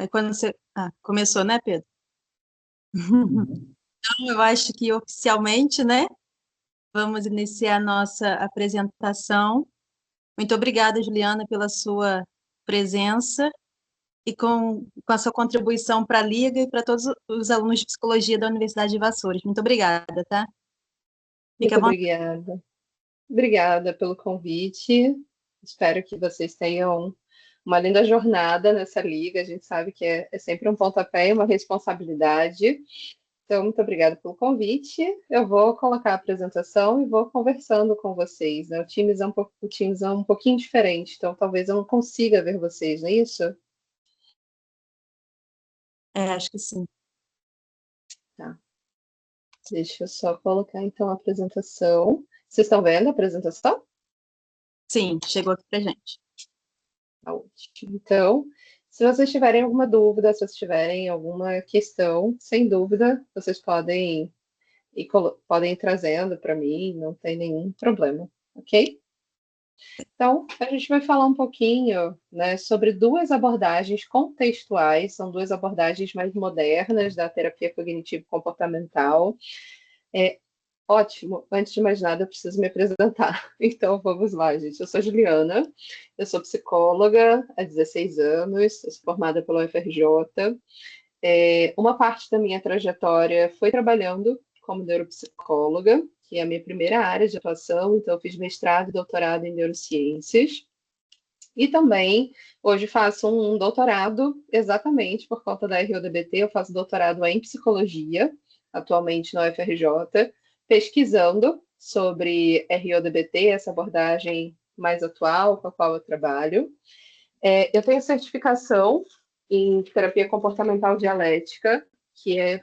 Aí quando você... Ah, começou, né, Pedro? Então, eu acho que oficialmente, né, vamos iniciar a nossa apresentação. Muito obrigada, Juliana, pela sua presença e com a sua contribuição para a Liga e para todos os alunos de psicologia da Universidade de Vassouras. Muito obrigada, tá? Fique Muito à vontade. obrigada. Obrigada pelo convite. Espero que vocês tenham uma linda jornada nessa liga. A gente sabe que é sempre um pontapé e uma responsabilidade. Então, muito obrigada pelo convite. Eu vou colocar a apresentação e vou conversando com vocês, né? O Teams é um pouquinho diferente, então talvez eu não consiga ver vocês, não é isso? Acho que sim. Tá. Deixa eu só colocar então a apresentação. Vocês estão vendo a apresentação? Sim, chegou aqui para gente. Tá ótimo. Então, se vocês tiverem alguma dúvida, se vocês tiverem alguma questão, sem dúvida, vocês podem ir trazendo para mim, não tem nenhum problema, ok? Então, a gente vai falar um pouquinho, né, sobre duas abordagens contextuais, são duas abordagens mais modernas da terapia cognitivo-comportamental. Ótimo, antes de mais nada, eu preciso me apresentar. Então, vamos lá, gente. Eu sou Juliana, eu sou psicóloga há 16 anos, eu sou formada pela UFRJ. Uma parte da minha trajetória foi trabalhando como neuropsicóloga, que é a minha primeira área de atuação, então eu fiz mestrado e doutorado em neurociências. E também, hoje faço um doutorado, exatamente por conta da RODBT, eu faço doutorado em psicologia, atualmente na UFRJ, pesquisando sobre RODBT, essa abordagem mais atual com a qual eu trabalho. Eu tenho certificação em terapia comportamental dialética,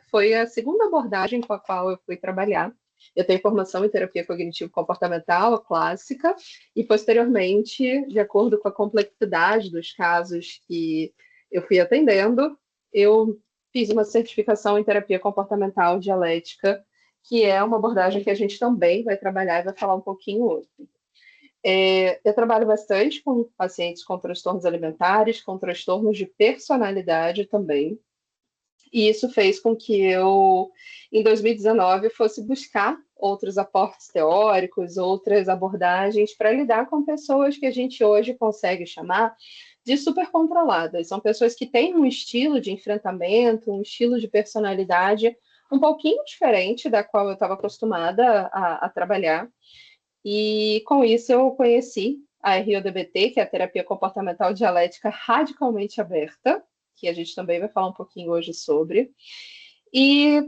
foi a segunda abordagem com a qual eu fui trabalhar. Eu tenho formação em terapia cognitivo-comportamental, a clássica, e posteriormente, de acordo com a complexidade dos casos que eu fui atendendo, eu fiz uma certificação em terapia comportamental dialética, que é uma abordagem que a gente também vai trabalhar e vai falar um pouquinho hoje. Eu trabalho bastante com pacientes com transtornos alimentares, com transtornos de personalidade também. E isso fez com que eu, em 2019, fosse buscar outros aportes teóricos, outras abordagens para lidar com pessoas que a gente hoje consegue chamar de supercontroladas. São pessoas que têm um estilo de enfrentamento, um estilo de personalidade um pouquinho diferente da qual eu estava acostumada a trabalhar. E com isso eu conheci a RODBT, que é a terapia comportamental dialética radicalmente aberta, que a gente também vai falar um pouquinho hoje sobre. E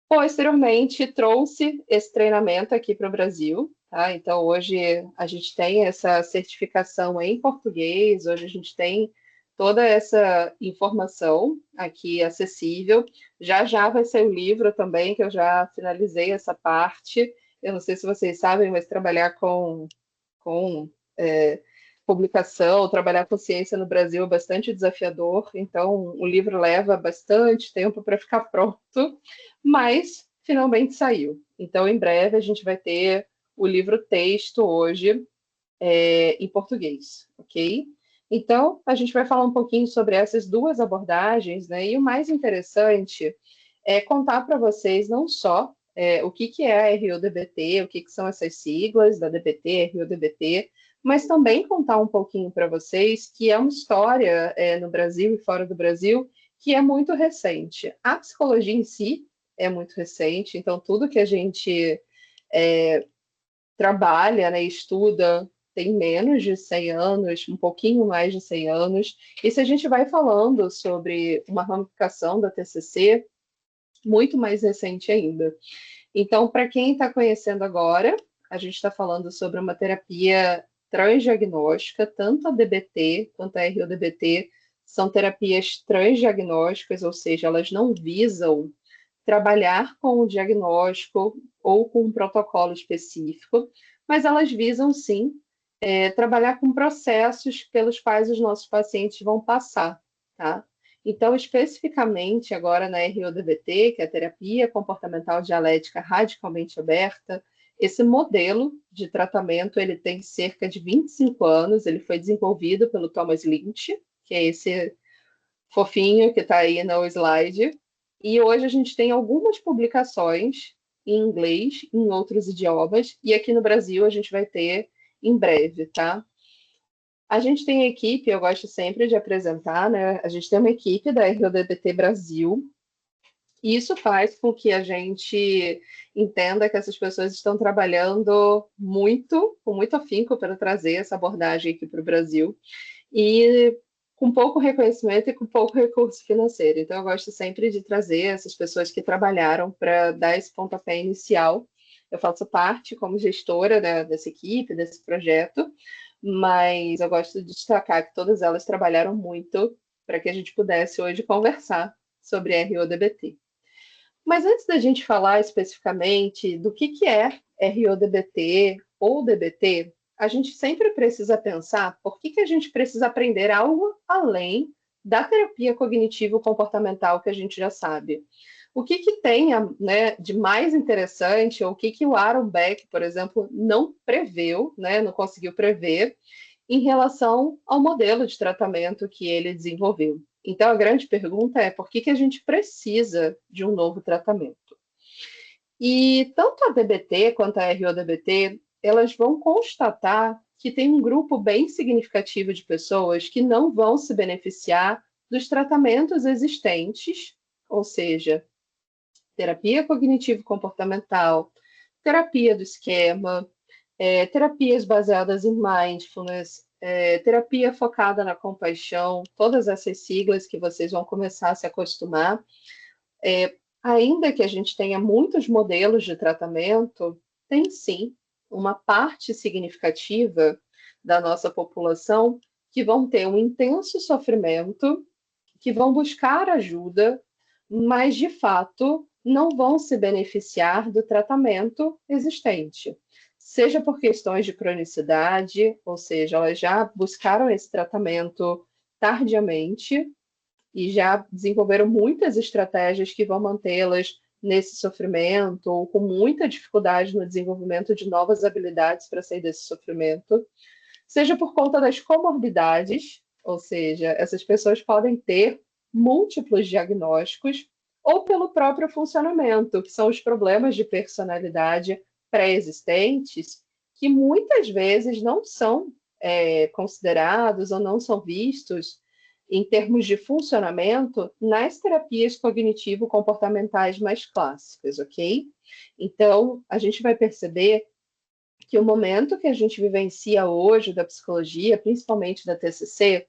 posteriormente trouxe esse treinamento aqui para o Brasil. Tá? Então hoje a gente tem essa certificação em português, hoje a gente tem toda essa informação aqui acessível. Já já vai ser o livro também, que eu já finalizei essa parte. Eu não sei se vocês sabem, mas trabalhar com publicação, trabalhar com ciência no Brasil é bastante desafiador, então o livro leva bastante tempo para ficar pronto, mas finalmente saiu. Então, em breve, a gente vai ter o livro texto hoje em português, ok? Então, a gente vai falar um pouquinho sobre essas duas abordagens, né? E o mais interessante é contar para vocês não só o que é a RODBT, o que são essas siglas da DBT, RODBT, mas também contar um pouquinho para vocês que é uma história no Brasil e fora do Brasil que é muito recente. A psicologia em si é muito recente, então tudo que a gente trabalha, né, estuda, tem menos de 100 anos, um pouquinho mais de 100 anos. E se a gente vai falando sobre uma ramificação da TCC, muito mais recente ainda. Então, para quem está conhecendo agora, a gente está falando sobre uma terapia transdiagnóstica, tanto a DBT quanto a RODBT são terapias transdiagnósticas, ou seja, elas não visam trabalhar com o diagnóstico ou com um protocolo específico, mas elas visam sim trabalhar com processos pelos quais os nossos pacientes vão passar, tá? Então, especificamente agora na RODBT, que é a terapia comportamental dialética radicalmente aberta, esse modelo de tratamento ele tem cerca de 25 anos, ele foi desenvolvido pelo Thomas Lynch, que é esse fofinho que está aí no slide. E hoje a gente tem algumas publicações em inglês, em outros idiomas, e aqui no Brasil a gente vai ter em breve, tá? A gente tem equipe, eu gosto sempre de apresentar, né? A gente tem uma equipe da RODBT Brasil, e isso faz com que a gente entenda que essas pessoas estão trabalhando muito, com muito afinco para trazer essa abordagem aqui para o Brasil, e com pouco reconhecimento e com pouco recurso financeiro. Então, eu gosto sempre de trazer essas pessoas que trabalharam para dar esse pontapé inicial. Eu faço parte como gestora dessa equipe, desse projeto, mas eu gosto de destacar que todas elas trabalharam muito para que a gente pudesse hoje conversar sobre RODBT. Mas antes da gente falar especificamente do que é RODBT ou DBT, a gente sempre precisa pensar por que a gente precisa aprender algo além da terapia cognitivo-comportamental que a gente já sabe. O que tem, né, de mais interessante, ou o que o Aaron Beck, por exemplo, não preveu, né, não conseguiu prever, em relação ao modelo de tratamento que ele desenvolveu. Então, a grande pergunta é por que a gente precisa de um novo tratamento? E tanto a DBT quanto a RODBT, elas vão constatar que tem um grupo bem significativo de pessoas que não vão se beneficiar dos tratamentos existentes, ou seja, terapia cognitivo-comportamental, terapia do esquema, terapias baseadas em mindfulness, terapia focada na compaixão, todas essas siglas que vocês vão começar a se acostumar. Ainda que a gente tenha muitos modelos de tratamento, tem sim uma parte significativa da nossa população que vão ter um intenso sofrimento, que vão buscar ajuda, mas de fato não vão se beneficiar do tratamento existente. Seja por questões de cronicidade, ou seja, elas já buscaram esse tratamento tardiamente e já desenvolveram muitas estratégias que vão mantê-las nesse sofrimento ou com muita dificuldade no desenvolvimento de novas habilidades para sair desse sofrimento, seja por conta das comorbidades, ou seja, essas pessoas podem ter múltiplos diagnósticos, ou pelo próprio funcionamento, que são os problemas de personalidade pré-existentes, que muitas vezes não são considerados ou não são vistos em termos de funcionamento nas terapias cognitivo-comportamentais mais clássicas, ok? Então, a gente vai perceber que o momento que a gente vivencia hoje da psicologia, principalmente da TCC,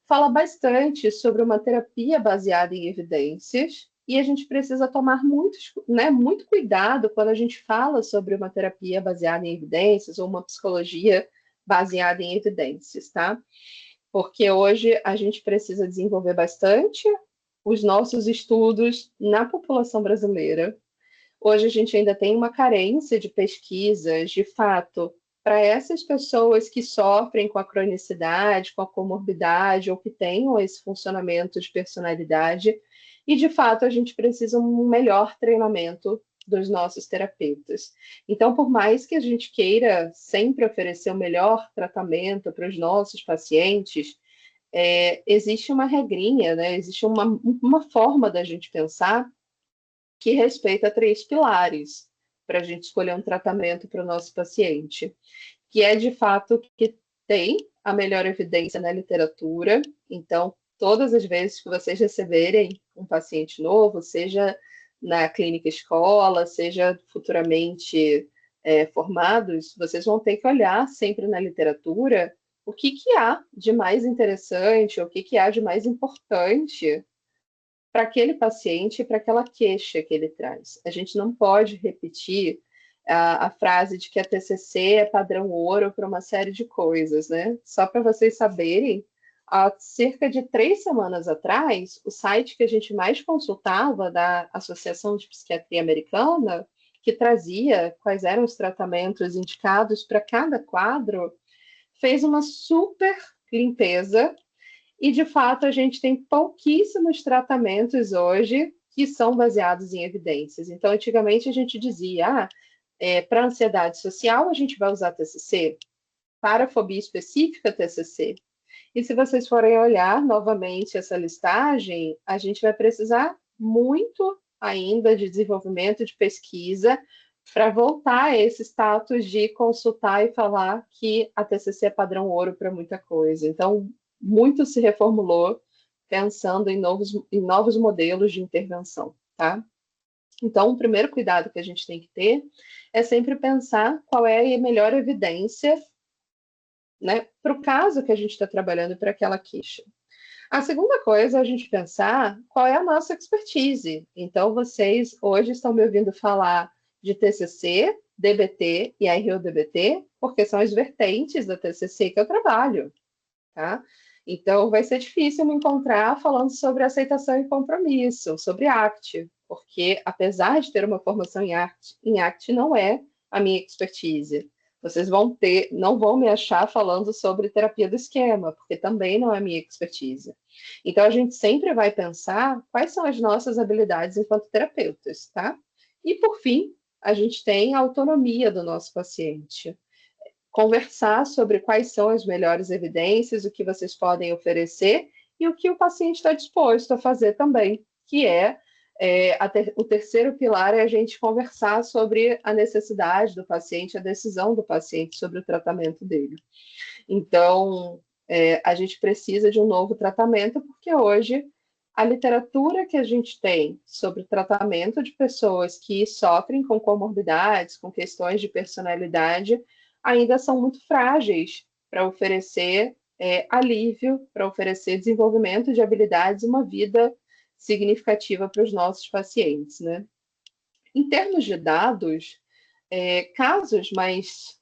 fala bastante sobre uma terapia baseada em evidências, e a gente precisa tomar muito cuidado quando a gente fala sobre uma terapia baseada em evidências ou uma psicologia baseada em evidências, tá? Porque hoje a gente precisa desenvolver bastante os nossos estudos na população brasileira. Hoje a gente ainda tem uma carência de pesquisas, de fato, para essas pessoas que sofrem com a cronicidade, com a comorbidade, ou que tenham esse funcionamento de personalidade, e de fato a gente precisa um melhor treinamento dos nossos terapeutas. Então, por mais que a gente queira sempre oferecer o melhor tratamento para os nossos pacientes, existe uma regrinha, né? Existe uma forma da gente pensar que respeita 3 pilares para a gente escolher um tratamento para o nosso paciente, que é de fato que tem a melhor evidência na literatura. Então, todas as vezes que vocês receberem um paciente novo, seja na clínica escola, seja futuramente formados, vocês vão ter que olhar sempre na literatura o que há de mais interessante, o que há de mais importante para aquele paciente e para aquela queixa que ele traz. A gente não pode repetir a frase de que a TCC é padrão ouro para uma série de coisas, né? Só para vocês saberem, há cerca de 3 semanas atrás, o site que a gente mais consultava da Associação de Psiquiatria Americana, que trazia quais eram os tratamentos indicados para cada quadro, fez uma super limpeza e, de fato, a gente tem pouquíssimos tratamentos hoje que são baseados em evidências. Então, antigamente a gente dizia, para ansiedade social a gente vai usar TCC, para fobia específica TCC. E se vocês forem olhar novamente essa listagem, a gente vai precisar muito ainda de desenvolvimento de pesquisa para voltar a esse status de consultar e falar que a TCC é padrão ouro para muita coisa. Então, muito se reformulou pensando em novos modelos de intervenção, tá? Então, o primeiro cuidado que a gente tem que ter é sempre pensar qual é a melhor evidência, né, para o caso que a gente está trabalhando para aquela queixa. A segunda coisa é a gente pensar qual é a nossa expertise. Então, vocês hoje estão me ouvindo falar de TCC, DBT e RO-DBT, porque são as vertentes da TCC que eu trabalho, tá? Então, vai ser difícil me encontrar falando sobre aceitação e compromisso, sobre ACT, porque, apesar de ter uma formação em ACT não é a minha expertise. Vocês não vão me achar falando sobre terapia do esquema, porque também não é a minha expertise. Então, a gente sempre vai pensar quais são as nossas habilidades enquanto terapeutas, tá? E, por fim, a gente tem a autonomia do nosso paciente. Conversar sobre quais são as melhores evidências, o que vocês podem oferecer e o que o paciente está disposto a fazer também, que o terceiro pilar é a gente conversar sobre a necessidade do paciente, a decisão do paciente sobre o tratamento dele. Então, a gente precisa de um novo tratamento, porque hoje a literatura que a gente tem sobre o tratamento de pessoas que sofrem com comorbidades, com questões de personalidade, ainda são muito frágeis para oferecer alívio, para oferecer desenvolvimento de habilidades, uma vida significativa para os nossos pacientes, né? Em termos de dados, casos mais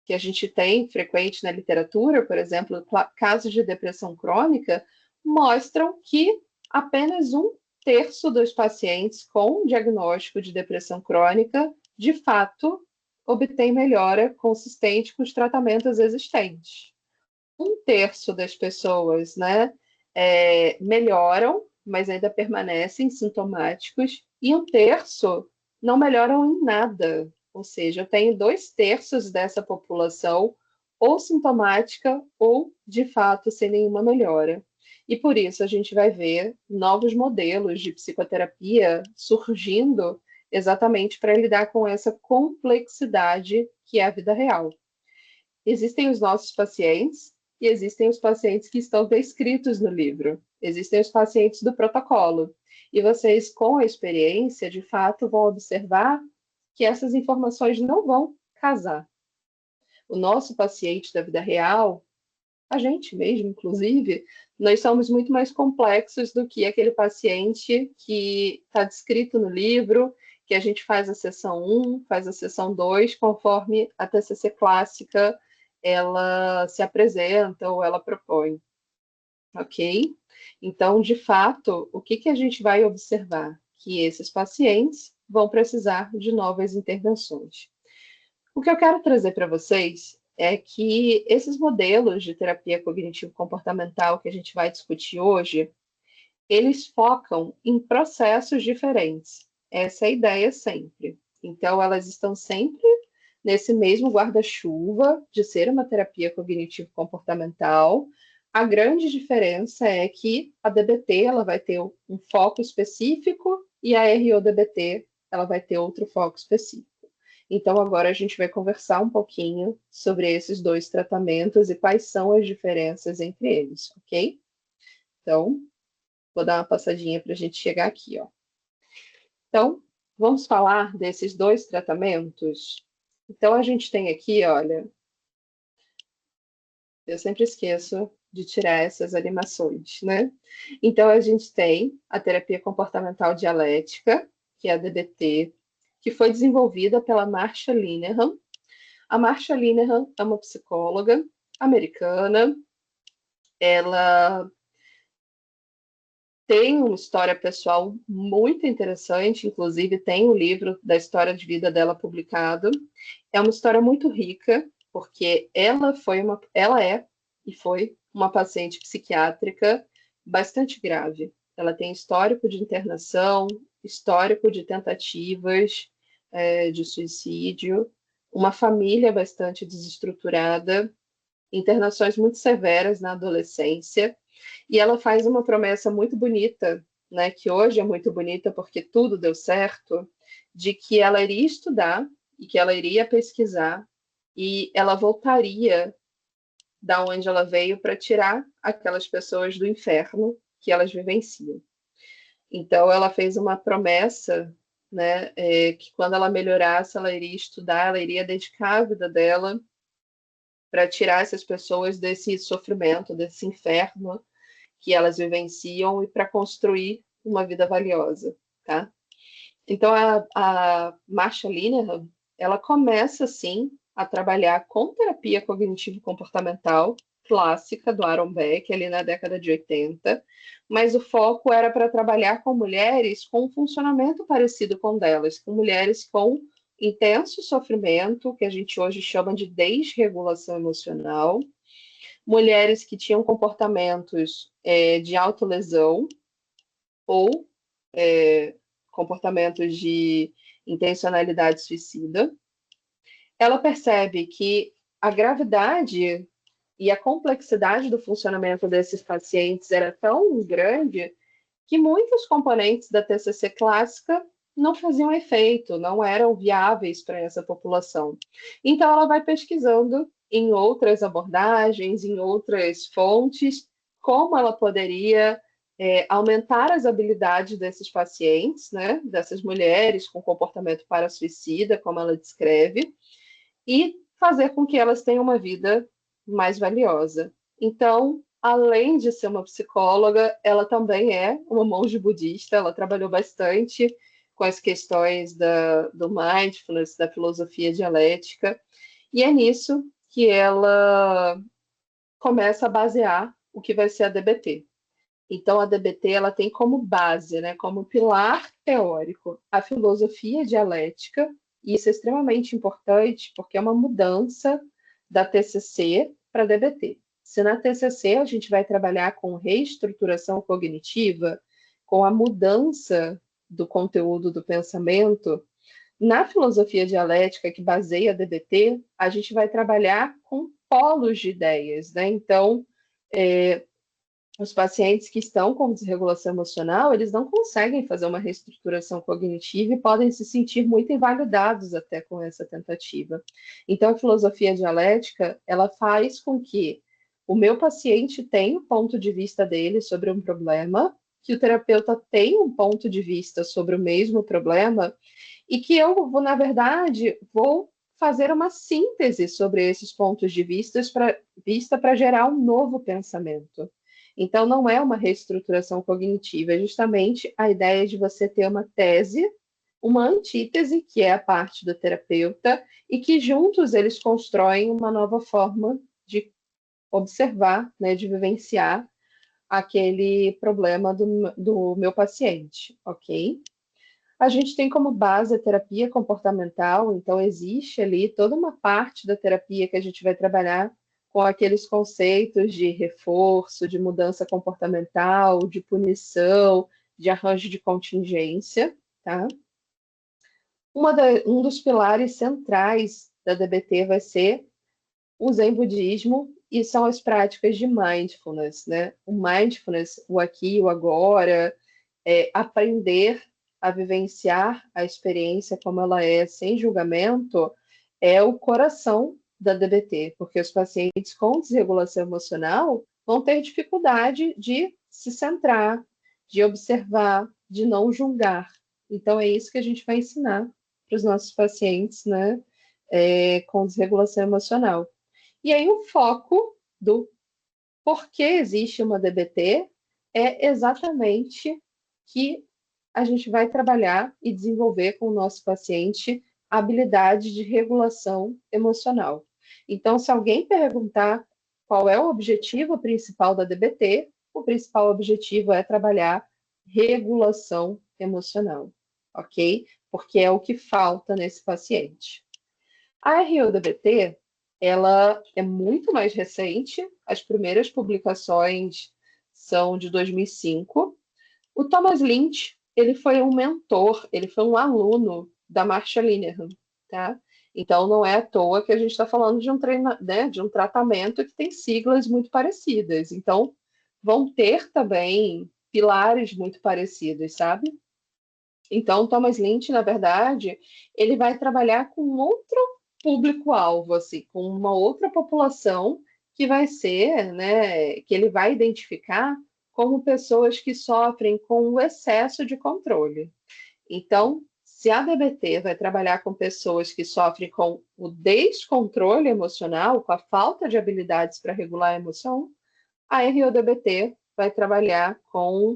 que a gente tem frequente na literatura, por exemplo, casos de depressão crônica, mostram que apenas 1/3 dos pacientes com diagnóstico de depressão crônica, de fato, obtém melhora consistente com os tratamentos existentes. 1/3 das pessoas, né, melhoram, mas ainda permanecem sintomáticos, e 1/3 não melhoram em nada. Ou seja, eu tenho 2/3 dessa população ou sintomática ou, de fato, sem nenhuma melhora. E por isso a gente vai ver novos modelos de psicoterapia surgindo exatamente para lidar com essa complexidade que é a vida real. Existem os nossos pacientes e existem os pacientes que estão descritos no livro. Existem os pacientes do protocolo. E vocês, com a experiência, de fato, vão observar que essas informações não vão casar. O nosso paciente da vida real, a gente mesmo, inclusive, nós somos muito mais complexos do que aquele paciente que está descrito no livro, que a gente faz a sessão 1, faz a sessão 2, conforme a TCC clássica ela se apresenta ou ela propõe. Ok? Então, de fato, o que a gente vai observar? Que esses pacientes vão precisar de novas intervenções. O que eu quero trazer para vocês é que esses modelos de terapia cognitivo-comportamental que a gente vai discutir hoje, eles focam em processos diferentes. Essa é a ideia sempre. Então, elas estão sempre nesse mesmo guarda-chuva de ser uma terapia cognitivo-comportamental. A grande diferença é que a DBT ela vai ter um foco específico e a RO-DBT ela vai ter outro foco específico. Então, agora a gente vai conversar um pouquinho sobre esses dois tratamentos e quais são as diferenças entre eles, ok? Então, vou dar uma passadinha para a gente chegar aqui, ó. Então, vamos falar desses dois tratamentos. Então, a gente tem aqui, olha, eu sempre esqueço de tirar essas animações, né? Então, a gente tem a terapia comportamental dialética, que é a DBT, que foi desenvolvida pela Marsha Linehan. A Marsha Linehan é uma psicóloga americana. Ela tem uma história pessoal muito interessante, inclusive tem um livro da história de vida dela publicado. É uma história muito rica, porque ela é e foi uma paciente psiquiátrica bastante grave. Ela tem histórico de internação, histórico de tentativas de suicídio, uma família bastante desestruturada. internações muito severas na adolescência, e ela faz uma promessa muito bonita, né, que hoje é muito bonita porque tudo deu certo, de que ela iria estudar e que ela iria pesquisar e ela voltaria da onde ela veio para tirar aquelas pessoas do inferno que elas vivenciam. Então, ela fez uma promessa, né, que quando ela melhorasse, ela iria estudar, ela iria dedicar a vida dela para tirar essas pessoas desse sofrimento, desse inferno que elas vivenciam e para construir uma vida valiosa, tá? Então, a Marsha Linehan, ela começa, assim, a trabalhar com terapia cognitivo-comportamental clássica do Aaron Beck, ali na década de 80, mas o foco era para trabalhar com mulheres com um funcionamento parecido com delas, com mulheres com intenso sofrimento, que a gente hoje chama de desregulação emocional, mulheres que tinham comportamentos de autolesão ou comportamentos de intencionalidade suicida. Ela percebe que a gravidade e a complexidade do funcionamento desses pacientes era tão grande que muitos componentes da TCC clássica não faziam efeito, não eram viáveis para essa população. Então, ela vai pesquisando em outras abordagens, em outras fontes, como ela poderia aumentar as habilidades desses pacientes, né, dessas mulheres com comportamento parasuicida, como ela descreve, e fazer com que elas tenham uma vida mais valiosa. Então, além de ser uma psicóloga, ela também é uma monge budista, ela trabalhou bastante com as questões do mindfulness, da filosofia dialética, e é nisso que ela começa a basear o que vai ser a DBT. Então, a DBT ela tem como base, né, como pilar teórico, a filosofia dialética, e isso é extremamente importante porque é uma mudança da TCC para a DBT. Se na TCC a gente vai trabalhar com reestruturação cognitiva, com a mudança do conteúdo do pensamento, na filosofia dialética que baseia a DBT, a gente vai trabalhar com polos de ideias, né? Então, os pacientes que estão com desregulação emocional, eles não conseguem fazer uma reestruturação cognitiva e podem se sentir muito invalidados até com essa tentativa. Então, a filosofia dialética, ela faz com que o meu paciente tenha o ponto de vista dele sobre um problema, que o terapeuta tenha um ponto de vista sobre o mesmo problema e que eu, na verdade, vou fazer uma síntese sobre esses pontos de vista para gerar um novo pensamento. Então, não é uma reestruturação cognitiva, é justamente a ideia de você ter uma tese, uma antítese, que é a parte do terapeuta, e que juntos eles constroem uma nova forma de observar, né, de vivenciar aquele problema do meu paciente, ok? A gente tem como base a terapia comportamental, então existe ali toda uma parte da terapia que a gente vai trabalhar com aqueles conceitos de reforço, de mudança comportamental, de punição, de arranjo de contingência, tá? Um dos pilares centrais da DBT vai ser o Zen budismo e são as práticas de mindfulness, né? O mindfulness, o aqui e o agora, aprender a vivenciar a experiência como ela é, sem julgamento, é o coração da DBT, porque os pacientes com desregulação emocional vão ter dificuldade de se centrar, de observar, de não julgar. Então, é isso que a gente vai ensinar para os nossos pacientes, né, com desregulação emocional. E aí, o foco do porquê existe uma DBT é exatamente que a gente vai trabalhar e desenvolver com o nosso paciente a habilidade de regulação emocional. Então, se alguém perguntar qual é o objetivo principal da DBT, o principal objetivo é trabalhar regulação emocional, ok? Porque é o que falta nesse paciente. A RODBT, ela é muito mais recente, as primeiras publicações são de 2005. O Thomas Lynch, ele foi um mentor, ele foi um aluno da Marsha Linehan, tá? Então, não é à toa que a gente está falando de de um tratamento que tem siglas muito parecidas. Então, vão ter também pilares muito parecidos, sabe? Então, Thomas Lynch, na verdade, ele vai trabalhar com outro público-alvo, assim, com uma outra população que vai ser, né, que ele vai identificar como pessoas que sofrem com o excesso de controle. Então, se a DBT vai trabalhar com pessoas que sofrem com o descontrole emocional, com a falta de habilidades para regular a emoção, a RODBT vai trabalhar com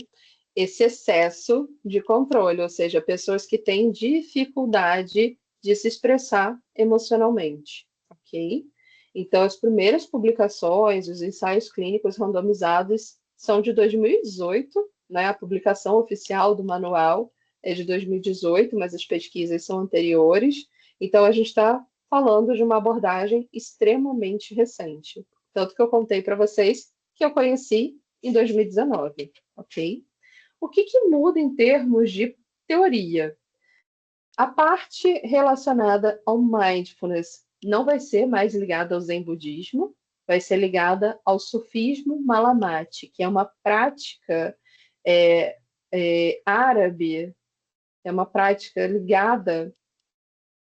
esse excesso de controle, ou seja, pessoas que têm dificuldade de se expressar emocionalmente, ok? Então, as primeiras publicações, os ensaios clínicos randomizados são de 2018, né? A publicação oficial do manual é de 2018, mas as pesquisas são anteriores. Então, a gente está falando de uma abordagem extremamente recente. Tanto que eu contei para vocês que eu conheci em 2019, ok? O que muda em termos de teoria? A parte relacionada ao mindfulness não vai ser mais ligada ao Zen budismo, vai ser ligada ao sufismo Malamate, que é uma prática árabe, é uma prática ligada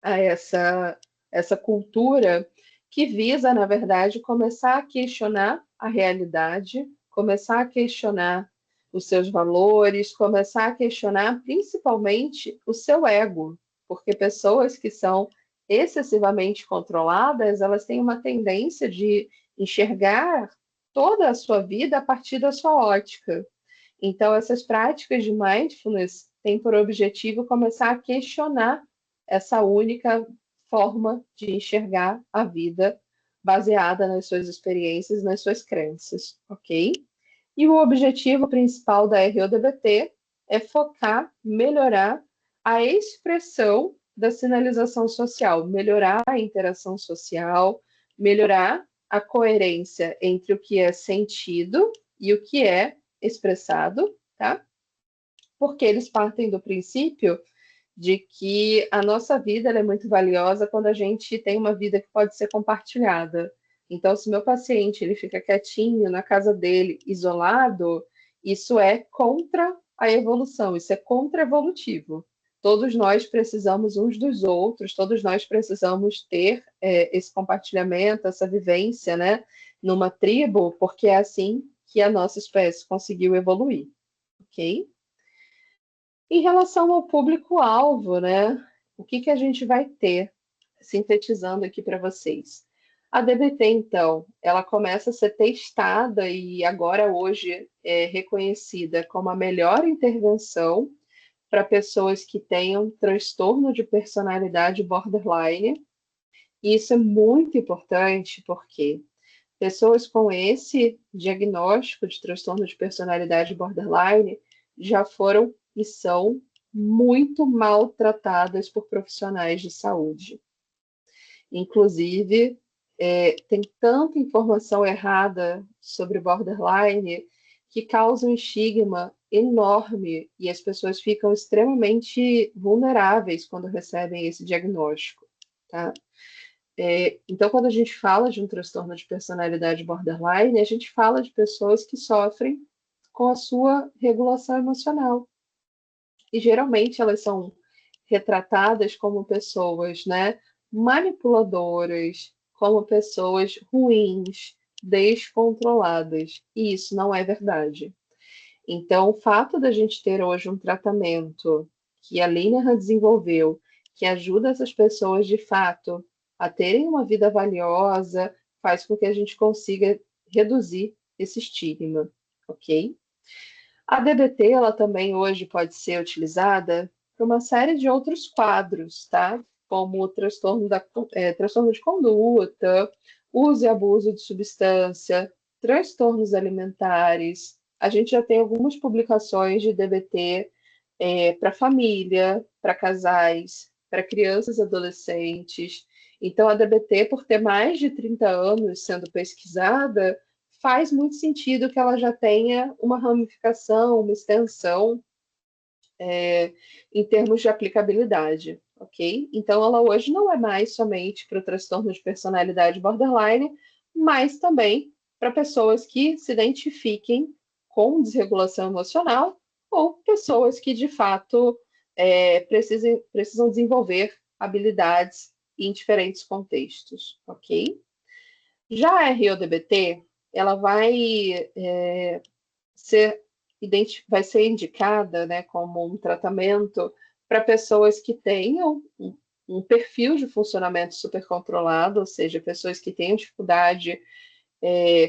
a essa cultura que visa, na verdade, começar a questionar a realidade, começar a questionar os seus valores, começar a questionar principalmente o seu ego, porque pessoas que são excessivamente controladas, elas têm uma tendência de enxergar toda a sua vida a partir da sua ótica. Então, essas práticas de mindfulness têm por objetivo começar a questionar essa única forma de enxergar a vida baseada nas suas experiências, nas suas crenças, ok? E o objetivo principal da RODBT é focar, melhorar a expressão da sinalização social, melhorar a interação social, melhorar a coerência entre o que é sentido e o que é expressado, tá? Porque eles partem do princípio de que a nossa vida é muito valiosa quando a gente tem uma vida que pode ser compartilhada. Então, se meu paciente ele fica quietinho na casa dele, isolado, isso é contra a evolução, isso é contra-evolutivo. Todos nós precisamos uns dos outros, todos nós precisamos ter esse compartilhamento, essa vivência, né, numa tribo, porque é assim que a nossa espécie conseguiu evoluir, ok? Em relação ao público-alvo, né? O que a gente vai ter, sintetizando aqui para vocês? A DBT, então, ela começa a ser testada e agora hoje é reconhecida como a melhor intervenção para pessoas que tenham transtorno de personalidade borderline. E isso é muito importante porque pessoas com esse diagnóstico de transtorno de personalidade borderline já foram e são muito maltratadas por profissionais de saúde. Inclusive, tem tanta informação errada sobre borderline que causa um estigma enorme e as pessoas ficam extremamente vulneráveis quando recebem esse diagnóstico, tá? Então, quando a gente fala de um transtorno de personalidade borderline, a gente fala de pessoas que sofrem com a sua regulação emocional. E geralmente elas são retratadas como pessoas, né, manipuladoras, como pessoas ruins, descontroladas. E isso não é verdade. Então, o fato da gente ter hoje um tratamento que a Linehan desenvolveu, que ajuda essas pessoas de fato a terem uma vida valiosa, faz com que a gente consiga reduzir esse estigma, ok? A DBT, ela também hoje pode ser utilizada para uma série de outros quadros, tá? Como o transtorno de conduta, uso e abuso de substância, transtornos alimentares. A gente já tem algumas publicações de DBT para família, para casais, para crianças e adolescentes. Então, a DBT, por ter mais de 30 anos sendo pesquisada, faz muito sentido que ela já tenha uma ramificação, uma extensão em termos de aplicabilidade. ok? Então, ela hoje não é mais somente para o transtorno de personalidade borderline, mas também para pessoas que se identifiquem com desregulação emocional ou pessoas que, de fato, precisam desenvolver habilidades em diferentes contextos, ok? Já a RODBT, ela ser, vai ser indicada, né, como um tratamento para pessoas que tenham um perfil de funcionamento supercontrolado, ou seja, pessoas que tenham dificuldade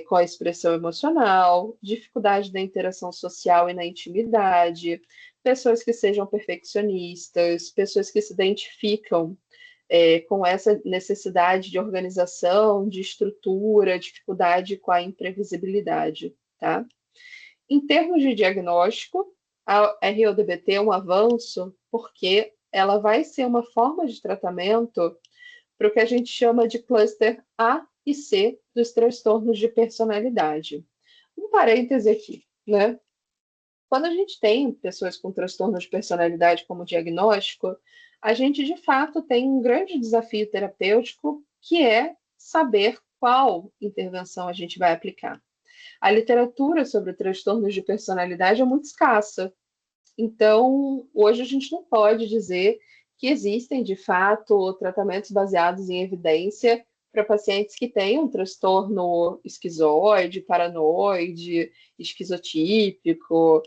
com a expressão emocional, dificuldade na interação social e na intimidade, pessoas que sejam perfeccionistas, pessoas que se identificam com essa necessidade de organização, de estrutura, dificuldade com a imprevisibilidade, tá? Em termos de diagnóstico, a RODBT é um avanço porque ela vai ser uma forma de tratamento para o que a gente chama de cluster A e C dos transtornos de personalidade. Um parêntese aqui, né? Quando a gente tem pessoas com transtorno de personalidade como diagnóstico, a gente de fato tem um grande desafio terapêutico que é saber qual intervenção a gente vai aplicar. A literatura sobre transtornos de personalidade é muito escassa. Então, hoje a gente não pode dizer que existem, de fato, tratamentos baseados em evidência para pacientes que têm um transtorno esquizoide, paranoide, esquizotípico,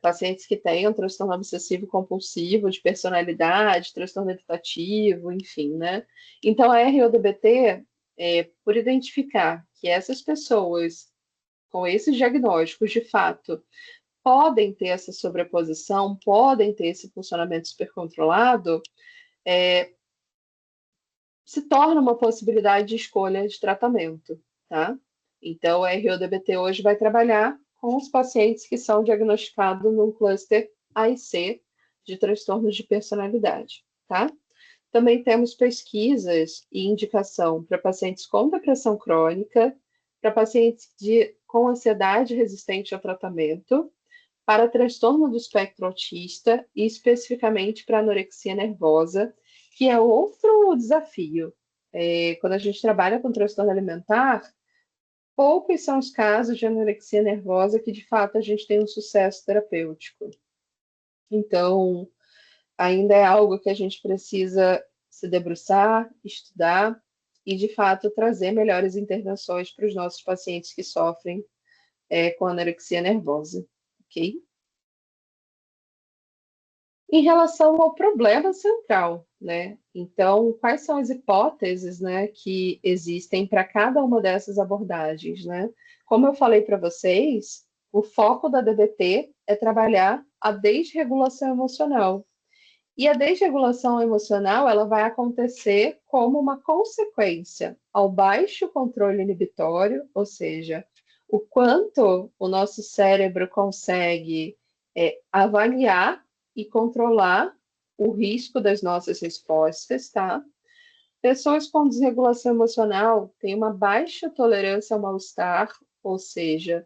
pacientes que têm um transtorno obsessivo-compulsivo de personalidade, transtorno evitativo, enfim, né? Então, a RODBT, por identificar que essas pessoas com esses diagnósticos, de fato, podem ter essa sobreposição, podem ter esse funcionamento supercontrolado, se torna uma possibilidade de escolha de tratamento, tá? Então, a RODBT hoje vai trabalhar com os pacientes que são diagnosticados num cluster A e C de transtornos de personalidade, tá? Também temos pesquisas e indicação para pacientes com depressão crônica, para pacientes com ansiedade resistente ao tratamento, para transtorno do espectro autista e especificamente para anorexia nervosa, que é outro desafio. Quando a gente trabalha com transtorno alimentar, poucos são os casos de anorexia nervosa que de fato a gente tem um sucesso terapêutico. Então, ainda é algo que a gente precisa se debruçar, estudar e, de fato, trazer melhores intervenções para os nossos pacientes que sofrem com anorexia nervosa, ok? Em relação ao problema central, né? Então, quais são as hipóteses, né, que existem para cada uma dessas abordagens, né? Como eu falei para vocês, o foco da DBT é trabalhar a desregulação emocional. E a desregulação emocional, ela vai acontecer como uma consequência ao baixo controle inibitório, ou seja, o quanto o nosso cérebro consegue avaliar e controlar o risco das nossas respostas, tá? Pessoas com desregulação emocional têm uma baixa tolerância ao mal-estar, ou seja,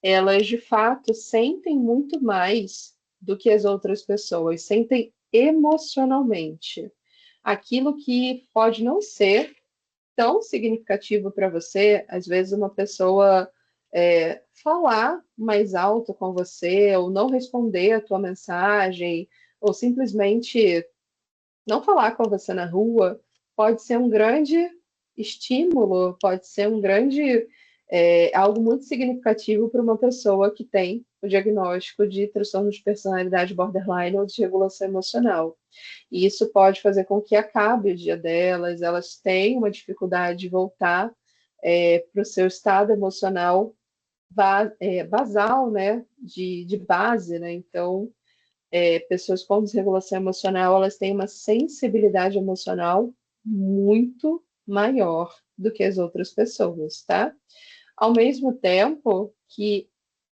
elas de fato sentem muito mais do que as outras pessoas, sentem emocionalmente. Aquilo que pode não ser tão significativo para você, às vezes uma pessoa falar mais alto com você, ou não responder a tua mensagem, ou simplesmente não falar com você na rua, pode ser um grande estímulo, pode ser um grande algo muito significativo para uma pessoa que tem o diagnóstico de transtorno de personalidade borderline ou desregulação emocional. E isso pode fazer com que acabe o dia delas, elas tenham uma dificuldade de voltar para o seu estado emocional basal, né, de base, né? Então, pessoas com desregulação emocional, elas têm uma sensibilidade emocional muito maior do que as outras pessoas, tá? Ao mesmo tempo que,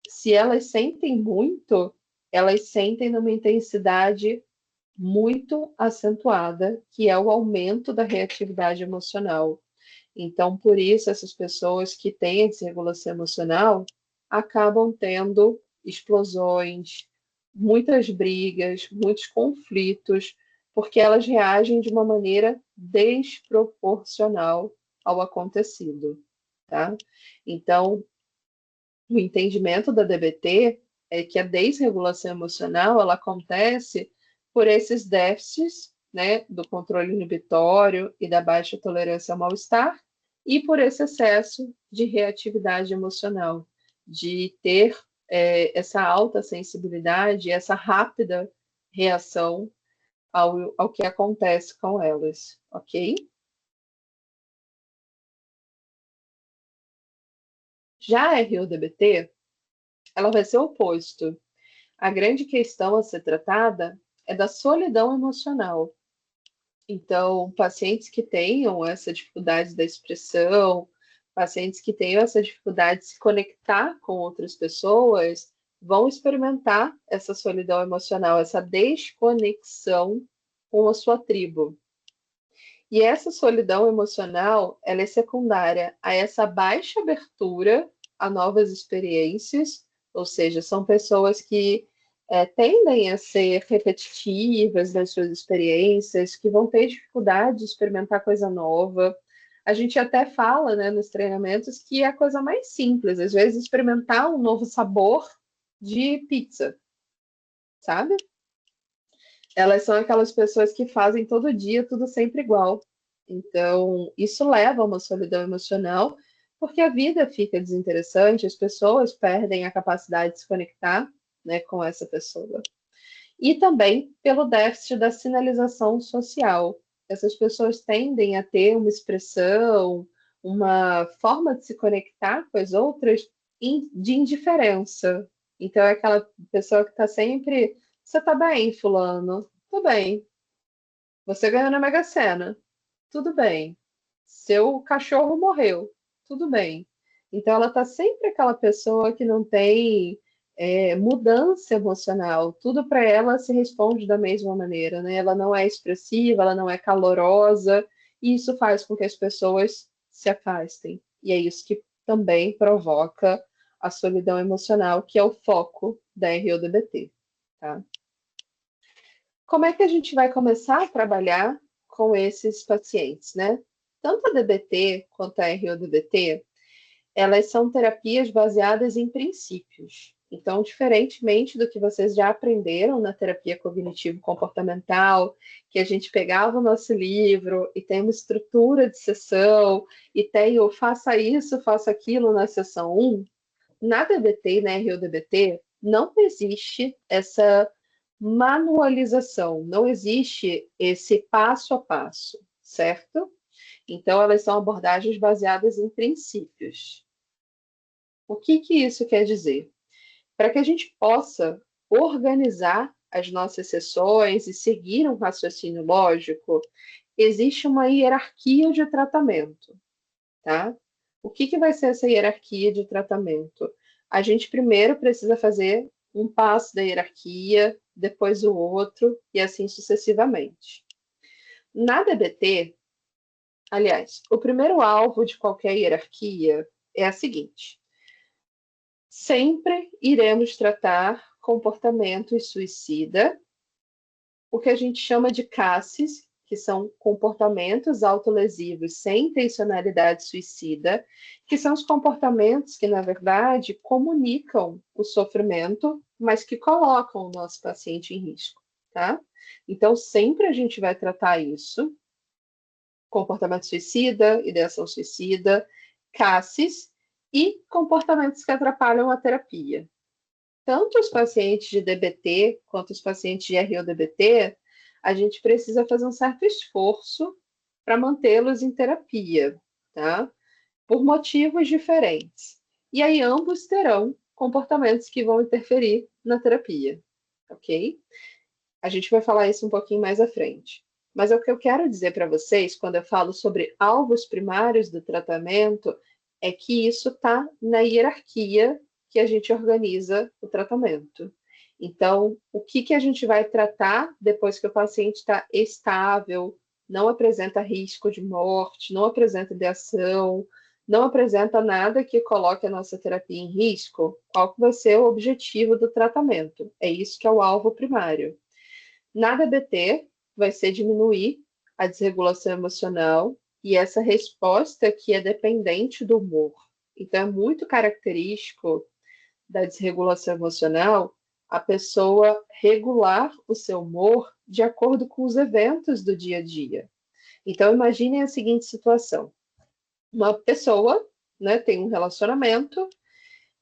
se elas sentem muito, elas sentem numa intensidade muito acentuada, que é o aumento da reatividade emocional. Então, por isso, essas pessoas que têm desregulação emocional acabam tendo explosões, muitas brigas, muitos conflitos, porque elas reagem de uma maneira desproporcional ao acontecido, tá? Então, o entendimento da DBT é que a desregulação emocional ela acontece por esses déficits, né, do controle inibitório e da baixa tolerância ao mal-estar e por esse excesso de reatividade emocional, de ter essa alta sensibilidade, essa rápida reação ao que acontece com elas, ok? Já a RODBT, ela vai ser o oposto. A grande questão a ser tratada é da solidão emocional. Então, pacientes que tenham essa dificuldade da expressão, pacientes que tenham essa dificuldade de se conectar com outras pessoas, vão experimentar essa solidão emocional, essa desconexão com a sua tribo. E essa solidão emocional, ela é secundária a essa baixa abertura a novas experiências, ou seja, são pessoas que tendem a ser repetitivas nas suas experiências, que vão ter dificuldade de experimentar coisa nova. A gente até fala, né, nos treinamentos que é a coisa mais simples, às vezes experimentar um novo sabor de pizza, sabe? Elas são aquelas pessoas que fazem todo dia tudo sempre igual. Então, isso leva a uma solidão emocional, porque a vida fica desinteressante, as pessoas perdem a capacidade de se conectar, né, com essa pessoa. E também pelo déficit da sinalização social. Essas pessoas tendem a ter uma expressão, uma forma de se conectar com as outras de indiferença. Então, é aquela pessoa que está sempre. Você está bem, fulano? Tudo bem. Você ganhou na Mega Sena? Tudo bem. Seu cachorro morreu? Tudo bem. Então, ela está sempre aquela pessoa que não tem mudança emocional. Tudo para ela se responde da mesma maneira, né? Ela não é expressiva, ela não é calorosa, e isso faz com que as pessoas se afastem. E é isso que também provoca a solidão emocional, que é o foco da RODBT, tá? Como é que a gente vai começar a trabalhar com esses pacientes, né? Tanto a DBT quanto a RODBT, elas são terapias baseadas em princípios. Então, diferentemente do que vocês já aprenderam na terapia cognitivo-comportamental, que a gente pegava o nosso livro e tem uma estrutura de sessão, e tem o faça isso, faça aquilo na sessão 1, na DBT e na RODBT não existe essa manualização, não existe esse passo a passo, certo? Então, elas são abordagens baseadas em princípios. O que isso quer dizer? Para que a gente possa organizar as nossas sessões e seguir um raciocínio lógico, existe uma hierarquia de tratamento, tá? O que vai ser essa hierarquia de tratamento? A gente primeiro precisa fazer um passo da hierarquia, depois o outro, e assim sucessivamente. Na DBT, aliás, o primeiro alvo de qualquer hierarquia é a seguinte: sempre iremos tratar comportamentos suicida, o que a gente chama de CASES, que são comportamentos autolesivos sem intencionalidade suicida, que são os comportamentos que, na verdade, comunicam o sofrimento, mas que colocam o nosso paciente em risco, tá? Então, sempre a gente vai tratar isso, comportamento suicida, ideação suicida, CASES e comportamentos que atrapalham a terapia. Tanto os pacientes de DBT quanto os pacientes de RODBT, a gente precisa fazer um certo esforço para mantê-los em terapia, tá? Por motivos diferentes. E aí ambos terão comportamentos que vão interferir na terapia, ok? A gente vai falar isso um pouquinho mais à frente. Mas o que eu quero dizer para vocês, quando eu falo sobre alvos primários do tratamento, é que isso está na hierarquia que a gente organiza o tratamento. Então, o que a gente vai tratar depois que o paciente está estável, não apresenta risco de morte, não apresenta ideação, não apresenta nada que coloque a nossa terapia em risco? Qual que vai ser o objetivo do tratamento? É isso que é o alvo primário. Na DBT, vai ser diminuir a desregulação emocional e essa resposta que é dependente do humor. Então, é muito característico da desregulação emocional a pessoa regular o seu humor de acordo com os eventos do dia a dia. Então, imaginem a seguinte situação. Uma pessoa, né, tem um relacionamento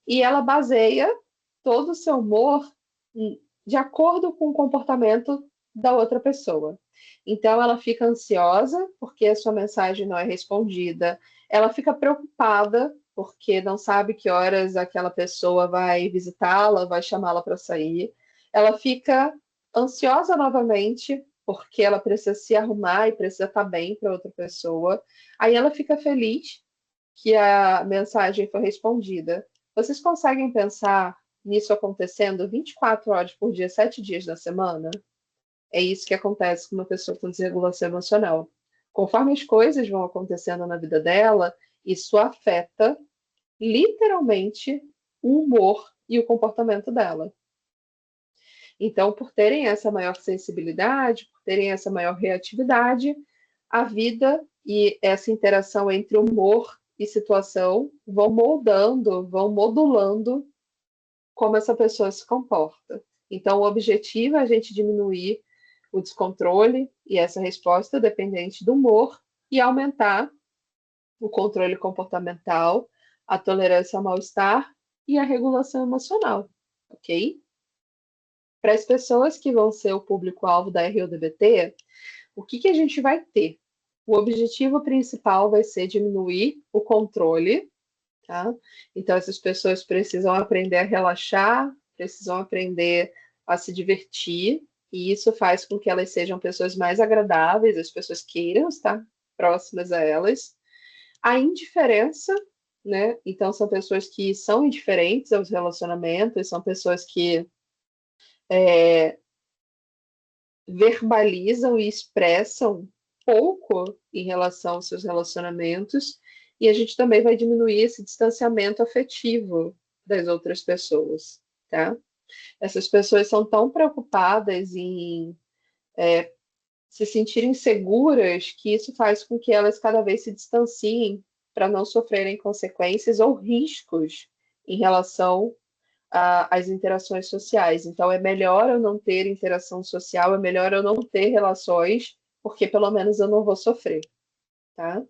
e ela baseia todo o seu humor de acordo com o comportamento da outra pessoa. Então, ela fica ansiosa porque a sua mensagem não é respondida, ela fica preocupada porque não sabe que horas aquela pessoa vai visitá-la, vai chamá-la para sair. Ela fica ansiosa novamente porque ela precisa se arrumar e precisa estar bem para outra pessoa. Aí ela fica feliz que a mensagem foi respondida. Vocês conseguem pensar nisso acontecendo 24 horas por dia, 7 dias da semana? É isso que acontece com uma pessoa com desregulação emocional. Conforme as coisas vão acontecendo na vida dela, isso afeta literalmente o humor e o comportamento dela. Então, por terem essa maior sensibilidade, por terem essa maior reatividade, a vida e essa interação entre humor e situação vão moldando, vão modulando como essa pessoa se comporta. Então, o objetivo é a gente diminuir o descontrole e essa resposta dependente do humor e aumentar o controle comportamental, a tolerância ao mal-estar e a regulação emocional, ok? Para as pessoas que vão ser o público-alvo da RODBT, o que a gente vai ter? O objetivo principal vai ser diminuir o controle, tá? Então, essas pessoas precisam aprender a relaxar, precisam aprender a se divertir, e isso faz com que elas sejam pessoas mais agradáveis, as pessoas queiram estar próximas a elas. A indiferença, né? Então, são pessoas que são indiferentes aos relacionamentos, são pessoas que verbalizam e expressam pouco em relação aos seus relacionamentos, e a gente também vai diminuir esse distanciamento afetivo das outras pessoas, tá? Essas pessoas são tão preocupadas em se sentirem seguras que isso faz com que elas cada vez se distanciem para não sofrerem consequências ou riscos em relação às interações sociais. Então, é melhor eu não ter interação social, é melhor eu não ter relações, porque pelo menos eu não vou sofrer, tá?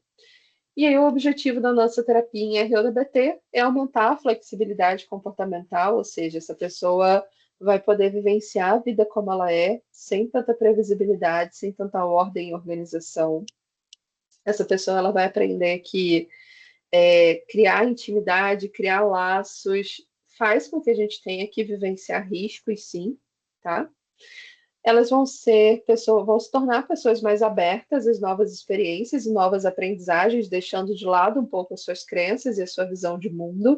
E aí, o objetivo da nossa terapia em RODBT é aumentar a flexibilidade comportamental, ou seja, essa pessoa vai poder vivenciar a vida como ela é, sem tanta previsibilidade, sem tanta ordem e organização. Essa pessoa ela vai aprender que criar intimidade, criar laços, faz com que a gente tenha que vivenciar riscos, sim, tá? Elas vão vão se tornar pessoas mais abertas às novas experiências e novas aprendizagens, deixando de lado um pouco as suas crenças e a sua visão de mundo,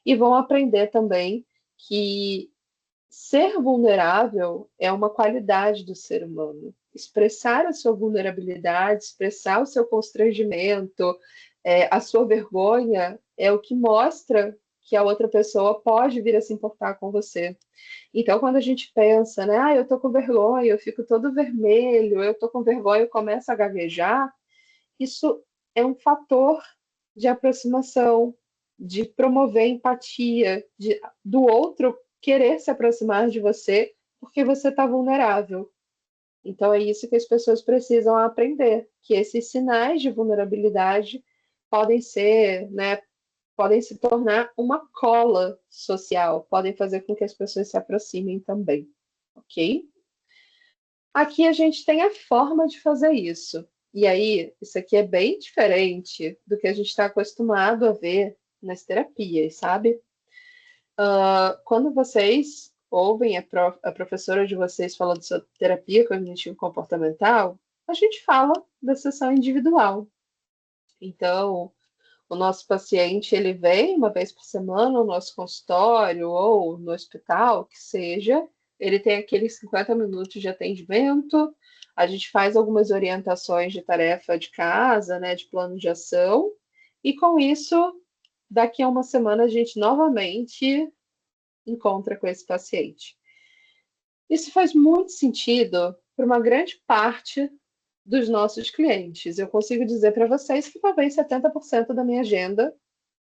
e vão aprender também que ser vulnerável é uma qualidade do ser humano. Expressar a sua vulnerabilidade, expressar o seu constrangimento, a sua vergonha, é o que mostra que a outra pessoa pode vir a se importar com você. Então, quando a gente pensa, né, eu tô com vergonha, eu fico todo vermelho, eu tô com vergonha, eu começo a gaguejar, isso é um fator de aproximação, de promover empatia, do outro querer se aproximar de você porque você está vulnerável. Então, é isso que as pessoas precisam aprender, que esses sinais de vulnerabilidade podem ser, né, podem se tornar uma cola social, podem fazer com que as pessoas se aproximem também, ok? Aqui a gente tem a forma de fazer isso. E aí, isso aqui é bem diferente do que a gente está acostumado a ver nas terapias, sabe? Quando vocês ouvem a professora de vocês falando sobre terapia cognitivo-comportamental, a gente fala da sessão individual. Então, o nosso paciente, ele vem uma vez por semana no nosso consultório ou no hospital, que seja, ele tem aqueles 50 minutos de atendimento, a gente faz algumas orientações de tarefa de casa, né, de plano de ação, e com isso, daqui a uma semana, a gente novamente encontra com esse paciente. Isso faz muito sentido para uma grande parte dos nossos clientes. Eu consigo dizer para vocês que talvez 70% da minha agenda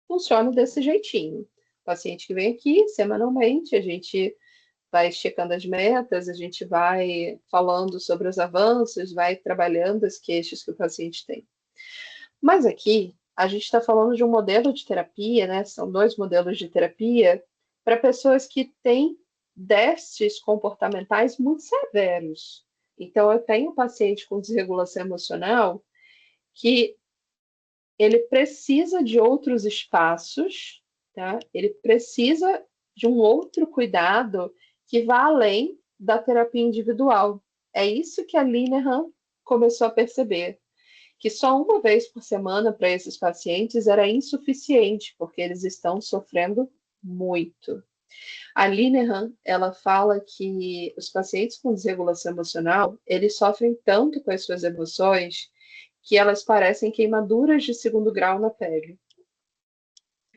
funcione desse jeitinho. O paciente que vem aqui semanalmente, a gente vai checando as metas, a gente vai falando sobre os avanços, vai trabalhando as queixas que o paciente tem. Mas aqui a gente está falando de um modelo de terapia, né? São dois modelos de terapia para pessoas que têm déficits comportamentais muito severos. Então, eu tenho um paciente com desregulação emocional que ele precisa de outros espaços, tá? Ele precisa de um outro cuidado que vá além da terapia individual. É isso que a Linehan começou a perceber, que só uma vez por semana para esses pacientes era insuficiente, porque eles estão sofrendo muito. A Linehan, ela fala que os pacientes com desregulação emocional, eles sofrem tanto com as suas emoções que elas parecem queimaduras de segundo grau na pele.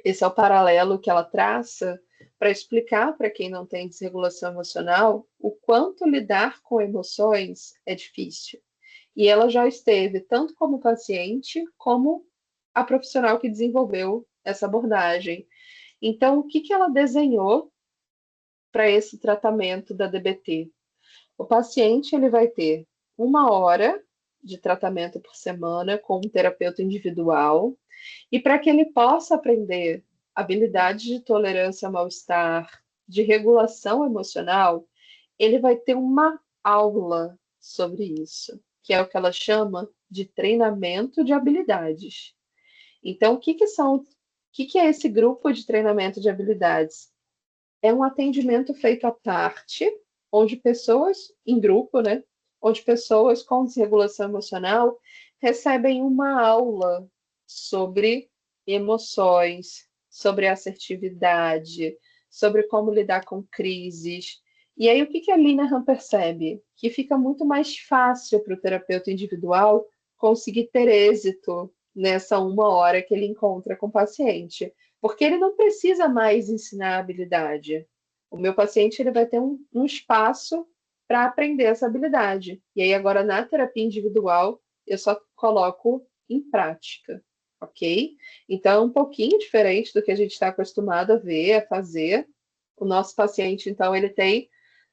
Esse é o paralelo que ela traça para explicar para quem não tem desregulação emocional o quanto lidar com emoções é difícil. E ela já esteve tanto como paciente como a profissional que desenvolveu essa abordagem. Então, o que, que ela desenhou para esse tratamento da DBT? O paciente ele vai ter 1 hora de tratamento por semana com um terapeuta individual, e para que ele possa aprender habilidades de tolerância ao mal-estar, de regulação emocional, ele vai ter uma aula sobre isso, que é o que ela chama de treinamento de habilidades. Então, o que é esse grupo de treinamento de habilidades? É um atendimento feito à parte, onde pessoas, em grupo, né? Onde pessoas com desregulação emocional recebem uma aula sobre emoções, sobre assertividade, sobre como lidar com crises. E aí, o que a Linehan percebe? Que fica muito mais fácil para o terapeuta individual conseguir ter êxito nessa 1 hora que ele encontra com o paciente, porque ele não precisa mais ensinar a habilidade. O meu paciente ele vai ter um espaço para aprender essa habilidade. E aí, agora, na terapia individual, eu só coloco em prática, ok? Então, é um pouquinho diferente do que a gente está acostumado a ver, a fazer. O nosso paciente, então, ele tem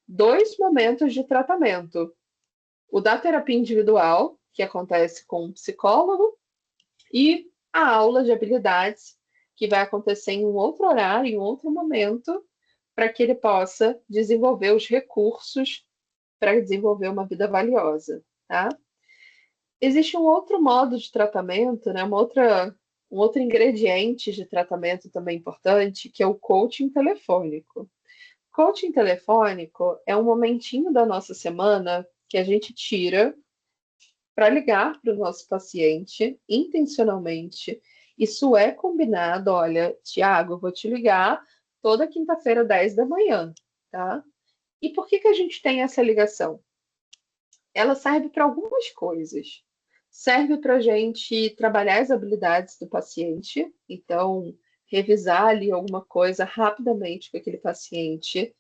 2 momentos de tratamento. O da terapia individual, que acontece com um psicólogo, e a aula de habilidades, que vai acontecer em um outro horário, em um outro momento, para que ele possa desenvolver os recursos para desenvolver uma vida valiosa, tá? Existe um outro modo de tratamento, né? Um outro ingrediente de tratamento também importante, que é o coaching telefônico. Coaching telefônico é um momentinho da nossa semana que a gente tira para ligar para o nosso paciente intencionalmente. Isso é combinado. Olha, Tiago, eu vou te ligar toda quinta-feira, 10 da manhã, tá? E por que a gente tem essa ligação? Ela serve para algumas coisas. Serve para a gente trabalhar as habilidades do paciente, então, revisar ali alguma coisa rapidamente com aquele paciente.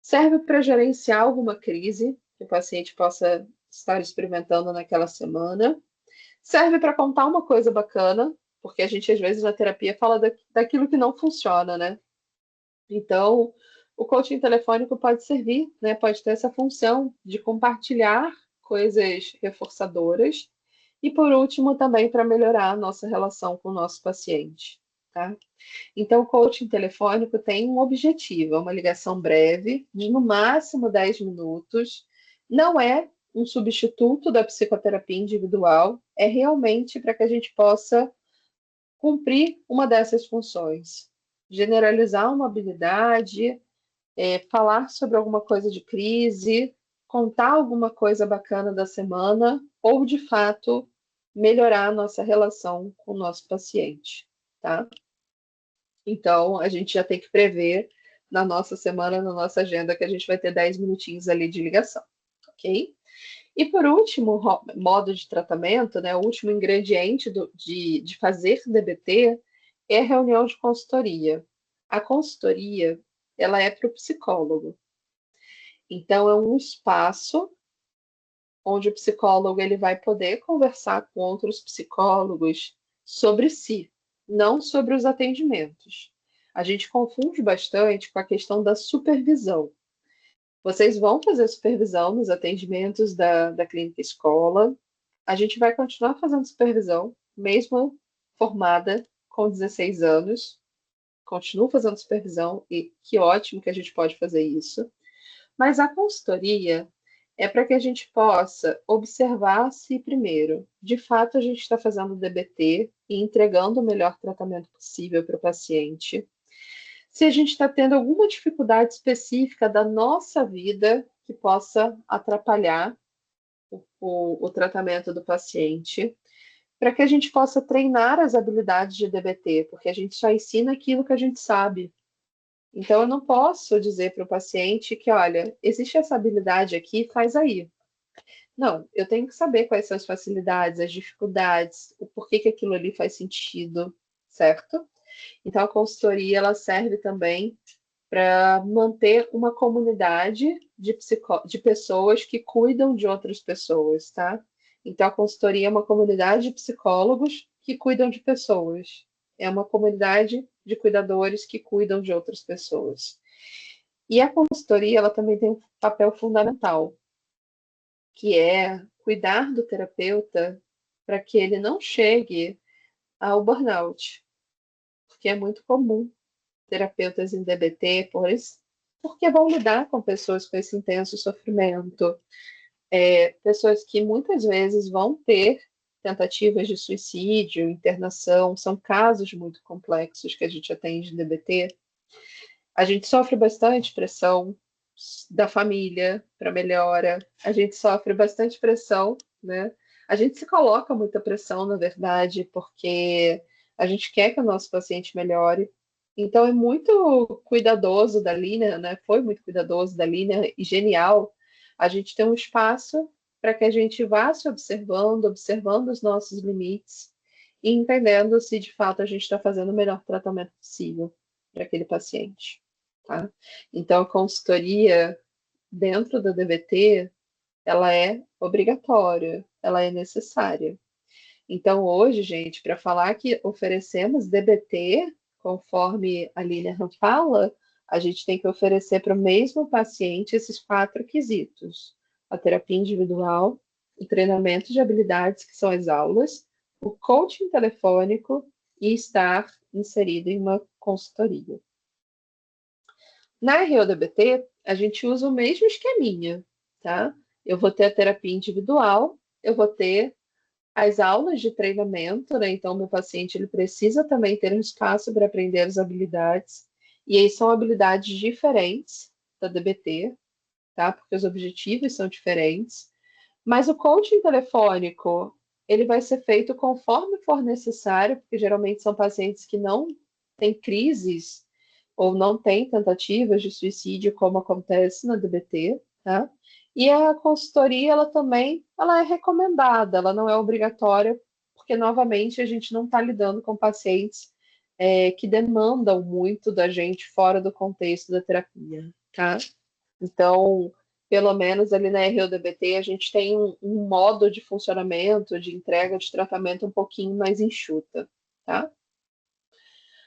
Serve para gerenciar alguma crise que o paciente possa estar experimentando naquela semana. Serve para contar uma coisa bacana, porque a gente às vezes na terapia fala daquilo que não funciona, né? Então, o coaching telefônico pode servir, né? Pode ter essa função de compartilhar coisas reforçadoras e, por último, também para melhorar a nossa relação com o nosso paciente, tá? Então, o coaching telefônico tem um objetivo, é uma ligação breve, de no máximo 10 minutos. Não é um substituto da psicoterapia individual, é realmente para que a gente possa cumprir uma dessas funções. Generalizar uma habilidade, falar sobre alguma coisa de crise, contar alguma coisa bacana da semana, ou de fato melhorar a nossa relação com o nosso paciente, tá? Então, a gente já tem que prever na nossa semana, na nossa agenda, que a gente vai ter 10 minutinhos ali de ligação, ok? E por último, modo de tratamento, né, o último ingrediente de fazer DBT é a reunião de consultoria. A consultoria, ela é para o psicólogo. Então, é um espaço onde o psicólogo ele vai poder conversar com outros psicólogos sobre si, não sobre os atendimentos. A gente confunde bastante com a questão da supervisão. Vocês vão fazer supervisão nos atendimentos da clínica escola. A gente vai continuar fazendo supervisão, mesmo formada com 16 anos. Continuo fazendo supervisão e que ótimo que a gente pode fazer isso. Mas a consultoria é para que a gente possa observar se, primeiro, de fato a gente está fazendo DBT e entregando o melhor tratamento possível para o paciente. Se a gente está tendo alguma dificuldade específica da nossa vida que possa atrapalhar o tratamento do paciente, para que a gente possa treinar as habilidades de DBT, porque a gente só ensina aquilo que a gente sabe. Então, eu não posso dizer para o paciente que, olha, existe essa habilidade aqui, faz aí. Não, eu tenho que saber quais são as facilidades, as dificuldades, o porquê que aquilo ali faz sentido, certo? Então, a consultoria, ela serve também para manter uma comunidade de pessoas que cuidam de outras pessoas, tá? Então, a consultoria é uma comunidade de psicólogos que cuidam de pessoas. É uma comunidade de cuidadores que cuidam de outras pessoas. E a consultoria, ela também tem um papel fundamental, que é cuidar do terapeuta para que ele não chegue ao burnout, porque é muito comum terapeutas em DBT, porque vão lidar com pessoas com esse intenso sofrimento, pessoas que muitas vezes vão ter tentativas de suicídio, internação, são casos muito complexos que a gente atende em DBT. A gente sofre bastante pressão da família para melhora, a gente sofre bastante pressão, né? A gente se coloca muita pressão, na verdade, porque a gente quer que o nosso paciente melhore. Então é muito cuidadoso da Lina, né? Foi muito cuidadoso da Lina e genial a gente ter um espaço para que a gente vá se observando, observando os nossos limites e entendendo se de fato a gente está fazendo o melhor tratamento possível para aquele paciente. Tá? Então, a consultoria dentro da DBT, ela é obrigatória, ela é necessária. Então, hoje, gente, para falar que oferecemos DBT, conforme a Lilian fala, a gente tem que oferecer para o mesmo paciente esses 4 quesitos: a terapia individual, o treinamento de habilidades, que são as aulas, o coaching telefônico e estar inserido em uma consultoria. Na RODBT, a gente usa o mesmo esqueminha, tá? Eu vou ter a terapia individual, eu vou ter as aulas de treinamento, né? Então, meu paciente ele precisa também ter um espaço para aprender as habilidades. E aí são habilidades diferentes da DBT, tá? Porque os objetivos são diferentes. Mas o coaching telefônico, ele vai ser feito conforme for necessário, porque geralmente são pacientes que não têm crises ou não têm tentativas de suicídio, como acontece na DBT, tá? E a consultoria, ela é recomendada, ela não é obrigatória, porque, novamente, a gente não está lidando com pacientes que demandam muito da gente fora do contexto da terapia, tá? Então, pelo menos ali na RODBT, a gente tem um modo de funcionamento, de entrega de tratamento um pouquinho mais enxuta, tá?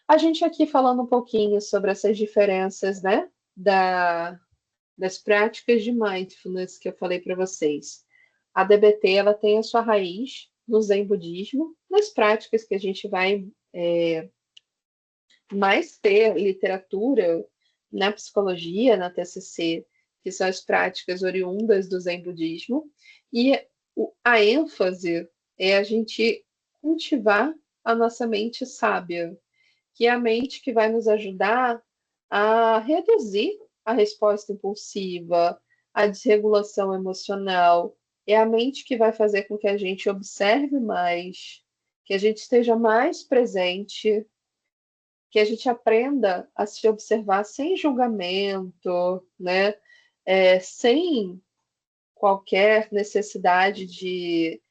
A gente aqui falando um pouquinho sobre essas diferenças, né, das práticas de mindfulness que eu falei para vocês. A DBT, ela tem a sua raiz no Zen budismo, nas práticas que a gente vai mais ter literatura na psicologia, na TCC, que são as práticas oriundas do Zen budismo, e a ênfase é a gente cultivar a nossa mente sábia, que é a mente que vai nos ajudar a reduzir a resposta impulsiva, a desregulação emocional. É a mente que vai fazer com que a gente observe mais, que a gente esteja mais presente, que a gente aprenda a se observar sem julgamento, né? Sem qualquer necessidade de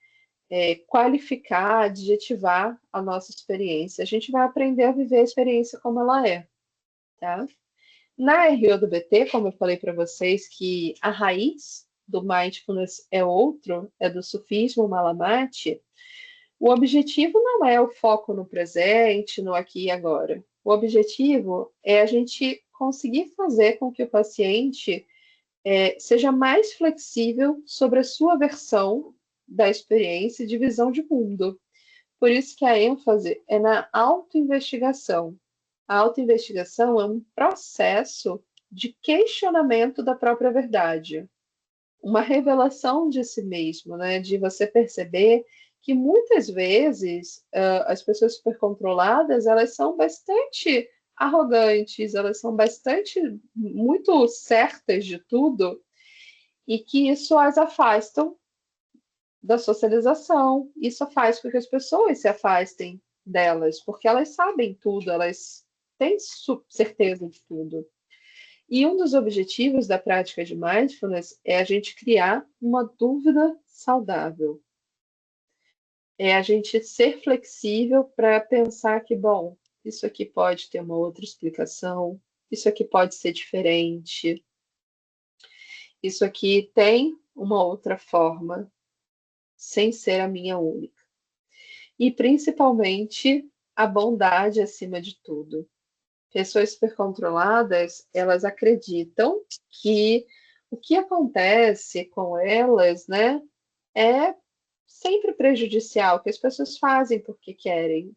qualificar, adjetivar a nossa experiência. A gente vai aprender a viver a experiência como ela é, tá? Na RO do BT, como eu falei para vocês, que a raiz do Mindfulness é outro, é do Sufismo Malamate, o objetivo não é o foco no presente, no aqui e agora. O objetivo é a gente conseguir fazer com que o paciente seja mais flexível sobre a sua versão da experiência de visão de mundo. Por isso que a ênfase é na autoinvestigação. A autoinvestigação é um processo de questionamento da própria verdade, uma revelação de si mesmo, né? De você perceber que muitas vezes as pessoas supercontroladas, elas são bastante arrogantes, elas são bastante muito certas de tudo e que isso as afastam da socialização. Isso faz com que as pessoas se afastem delas, porque elas sabem tudo, elas têm certeza de tudo. E um dos objetivos da prática de mindfulness é a gente criar uma dúvida saudável. É a gente ser flexível para pensar que, bom, isso aqui pode ter uma outra explicação, isso aqui pode ser diferente, isso aqui tem uma outra forma, sem ser a minha única. E principalmente a bondade acima de tudo. Pessoas supercontroladas, elas acreditam que o que acontece com elas, né, é sempre prejudicial, que as pessoas fazem porque querem.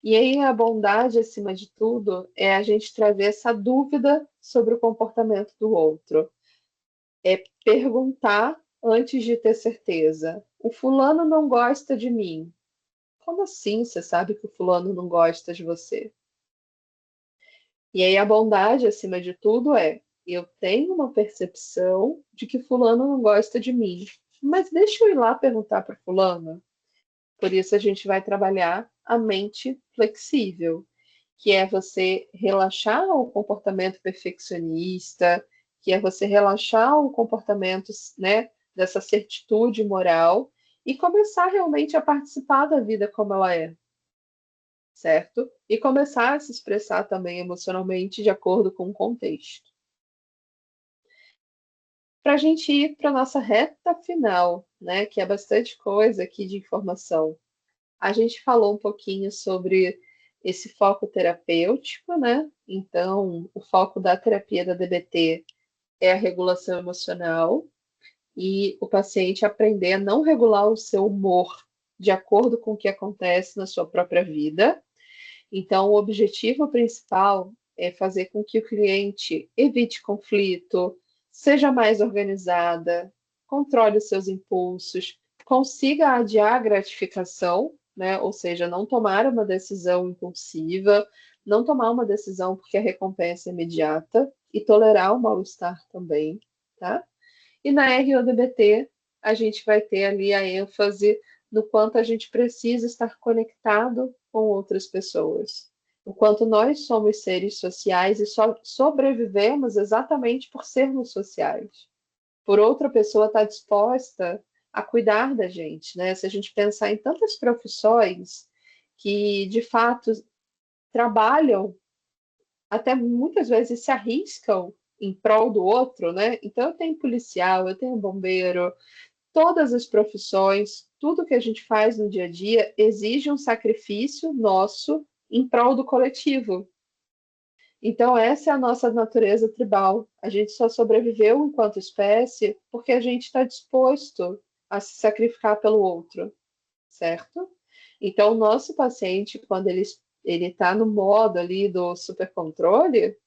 E aí a bondade, acima de tudo, é a gente trazer essa dúvida sobre o comportamento do outro. É perguntar antes de ter certeza. O fulano não gosta de mim. Como assim você sabe que o fulano não gosta de você? E aí a bondade, acima de tudo, é eu tenho uma percepção de que fulano não gosta de mim, mas deixa eu ir lá perguntar para fulano. Por isso a gente vai trabalhar a mente flexível, que é você relaxar o comportamento perfeccionista, que é você relaxar o comportamento, né, dessa certitude moral e começar realmente a participar da vida como ela é, certo? E começar a se expressar também emocionalmente de acordo com o contexto. Para a gente ir para a nossa reta final, né, que é bastante coisa aqui de informação. A gente falou um pouquinho sobre esse foco terapêutico, né? Então, o foco da terapia da DBT é a regulação emocional e o paciente aprender a não regular o seu humor de acordo com o que acontece na sua própria vida. Então, o objetivo principal é fazer com que o cliente evite conflito, seja mais organizada, controle os seus impulsos, consiga adiar a gratificação, né? Ou seja, não tomar uma decisão impulsiva, não tomar uma decisão porque a recompensa é imediata e tolerar o mal-estar também, tá? E na RODBT, a gente vai ter ali a ênfase no quanto a gente precisa estar conectado com outras pessoas. O quanto nós somos seres sociais e só sobrevivemos exatamente por sermos sociais. Por outra pessoa estar disposta a cuidar da gente, né? Se a gente pensar em tantas profissões que, de fato, trabalham, até muitas vezes se arriscam em prol do outro, né? Então, eu tenho policial, eu tenho bombeiro, todas as profissões, tudo que a gente faz no dia a dia exige um sacrifício nosso em prol do coletivo. Então, essa é a nossa natureza tribal. A gente só sobreviveu enquanto espécie porque a gente está disposto a se sacrificar pelo outro, certo? Então, o nosso paciente, quando ele está no modo ali do supercontrole,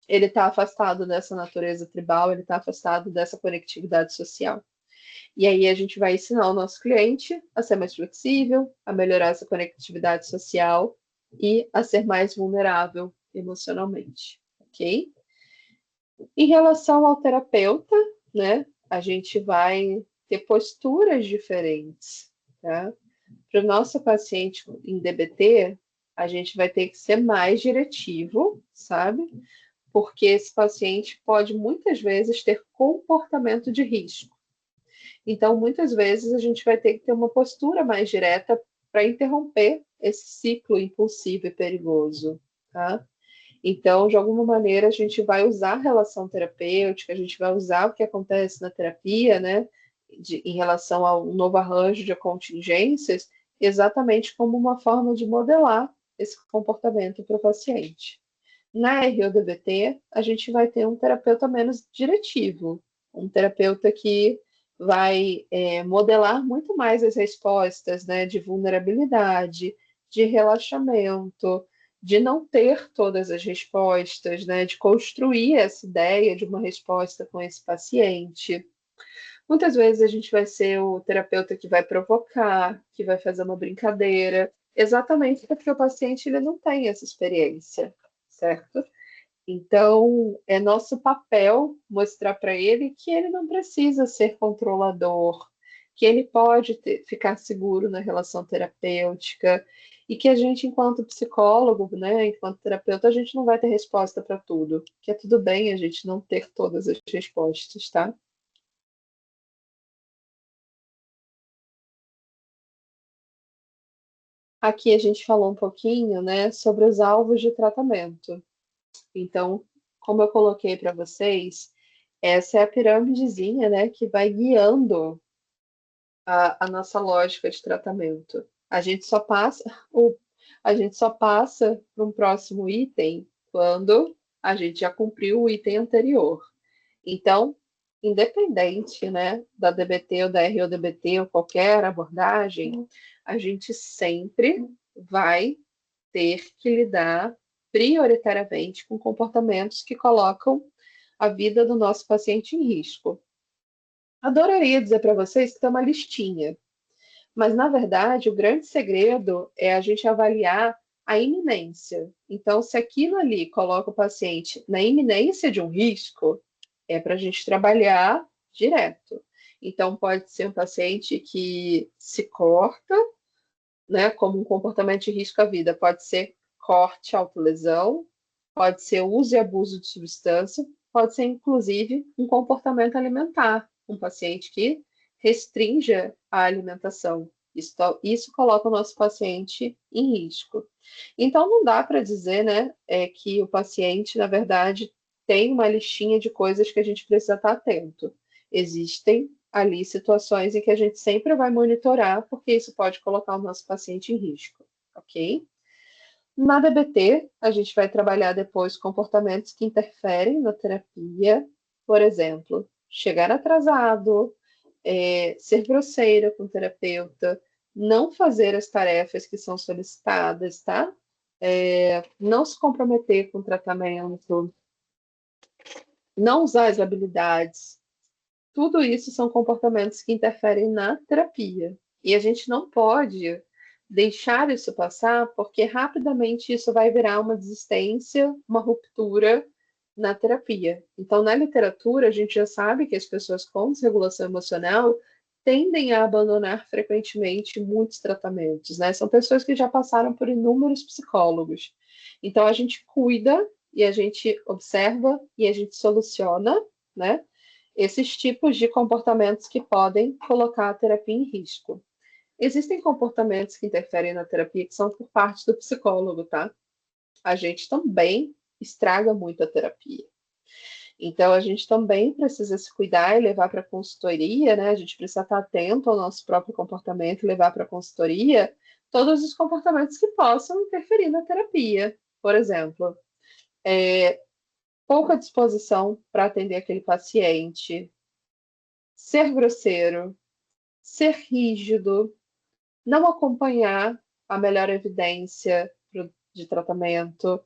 ele está afastado dessa natureza tribal, ele está afastado dessa conectividade social. E aí a gente vai ensinar o nosso cliente a ser mais flexível, a melhorar essa conectividade social e a ser mais vulnerável emocionalmente, ok? Em relação ao terapeuta, né, a gente vai ter posturas diferentes, tá? Para o nosso paciente em DBT, a gente vai ter que ser mais diretivo, sabe? Porque esse paciente pode muitas vezes ter comportamento de risco. Então, muitas vezes, a gente vai ter que ter uma postura mais direta para interromper esse ciclo impulsivo e perigoso, tá? Então, de alguma maneira, a gente vai usar a relação terapêutica, a gente vai usar o que acontece na terapia, né, em relação ao novo arranjo de contingências, exatamente como uma forma de modelar esse comportamento para o paciente. Na RODBT, a gente vai ter um terapeuta menos diretivo, um terapeuta que vai modelar muito mais as respostas, né, de vulnerabilidade, de relaxamento, de não ter todas as respostas, né, de construir essa ideia de uma resposta com esse paciente. Muitas vezes a gente vai ser o terapeuta que vai provocar, que vai fazer uma brincadeira, exatamente porque o paciente ele não tem essa experiência, certo? Então, é nosso papel mostrar para ele que ele não precisa ser controlador, que ele pode ficar seguro na relação terapêutica e que a gente, enquanto psicólogo, né, enquanto terapeuta, a gente não vai ter resposta para tudo, que é tudo bem a gente não ter todas as respostas, tá? Aqui a gente falou um pouquinho, né, sobre os alvos de tratamento. Então, como eu coloquei para vocês, essa é a pirâmidezinha, né, que vai guiando a nossa lógica de tratamento. A gente só passa a gente só passa para um próximo item quando a gente já cumpriu o item anterior. Então, independente, né, da DBT ou da RODBT ou qualquer abordagem, a gente sempre vai ter que lidar prioritariamente com comportamentos que colocam a vida do nosso paciente em risco. Adoraria dizer para vocês que tem uma listinha, mas na verdade o grande segredo é a gente avaliar a iminência. Então, se aquilo ali coloca o paciente na iminência de um risco, é para a gente trabalhar direto. Então, pode ser um paciente que se corta, né, como um comportamento de risco à vida. Pode ser corte, autolesão, pode ser uso e abuso de substância, pode ser, inclusive, um comportamento alimentar, um paciente que restrinja a alimentação. Isso coloca o nosso paciente em risco. Então, não dá para dizer, né, que o paciente, na verdade, tem uma listinha de coisas que a gente precisa estar atento. Existem ali situações em que a gente sempre vai monitorar, porque isso pode colocar o nosso paciente em risco, ok? Na DBT, a gente vai trabalhar depois comportamentos que interferem na terapia, por exemplo, chegar atrasado, ser grosseira com o terapeuta, não fazer as tarefas que são solicitadas, tá? Não se comprometer com o tratamento, não usar as habilidades. Tudo isso são comportamentos que interferem na terapia. E a gente não pode deixar isso passar, porque rapidamente isso vai virar uma desistência, uma ruptura na terapia. Então, na literatura, a gente já sabe que as pessoas com desregulação emocional tendem a abandonar frequentemente muitos tratamentos, né? São pessoas que já passaram por inúmeros psicólogos. Então, a gente cuida e a gente observa e a gente soluciona, né? Esses tipos de comportamentos que podem colocar a terapia em risco. Existem comportamentos que interferem na terapia que são por parte do psicólogo, tá? A gente também estraga muito a terapia. Então, a gente também precisa se cuidar e levar para a consultoria, né? A gente precisa estar atento ao nosso próprio comportamento e levar para a consultoria todos os comportamentos que possam interferir na terapia. Por exemplo, pouca disposição para atender aquele paciente, ser grosseiro, ser rígido, não acompanhar a melhor evidência de tratamento,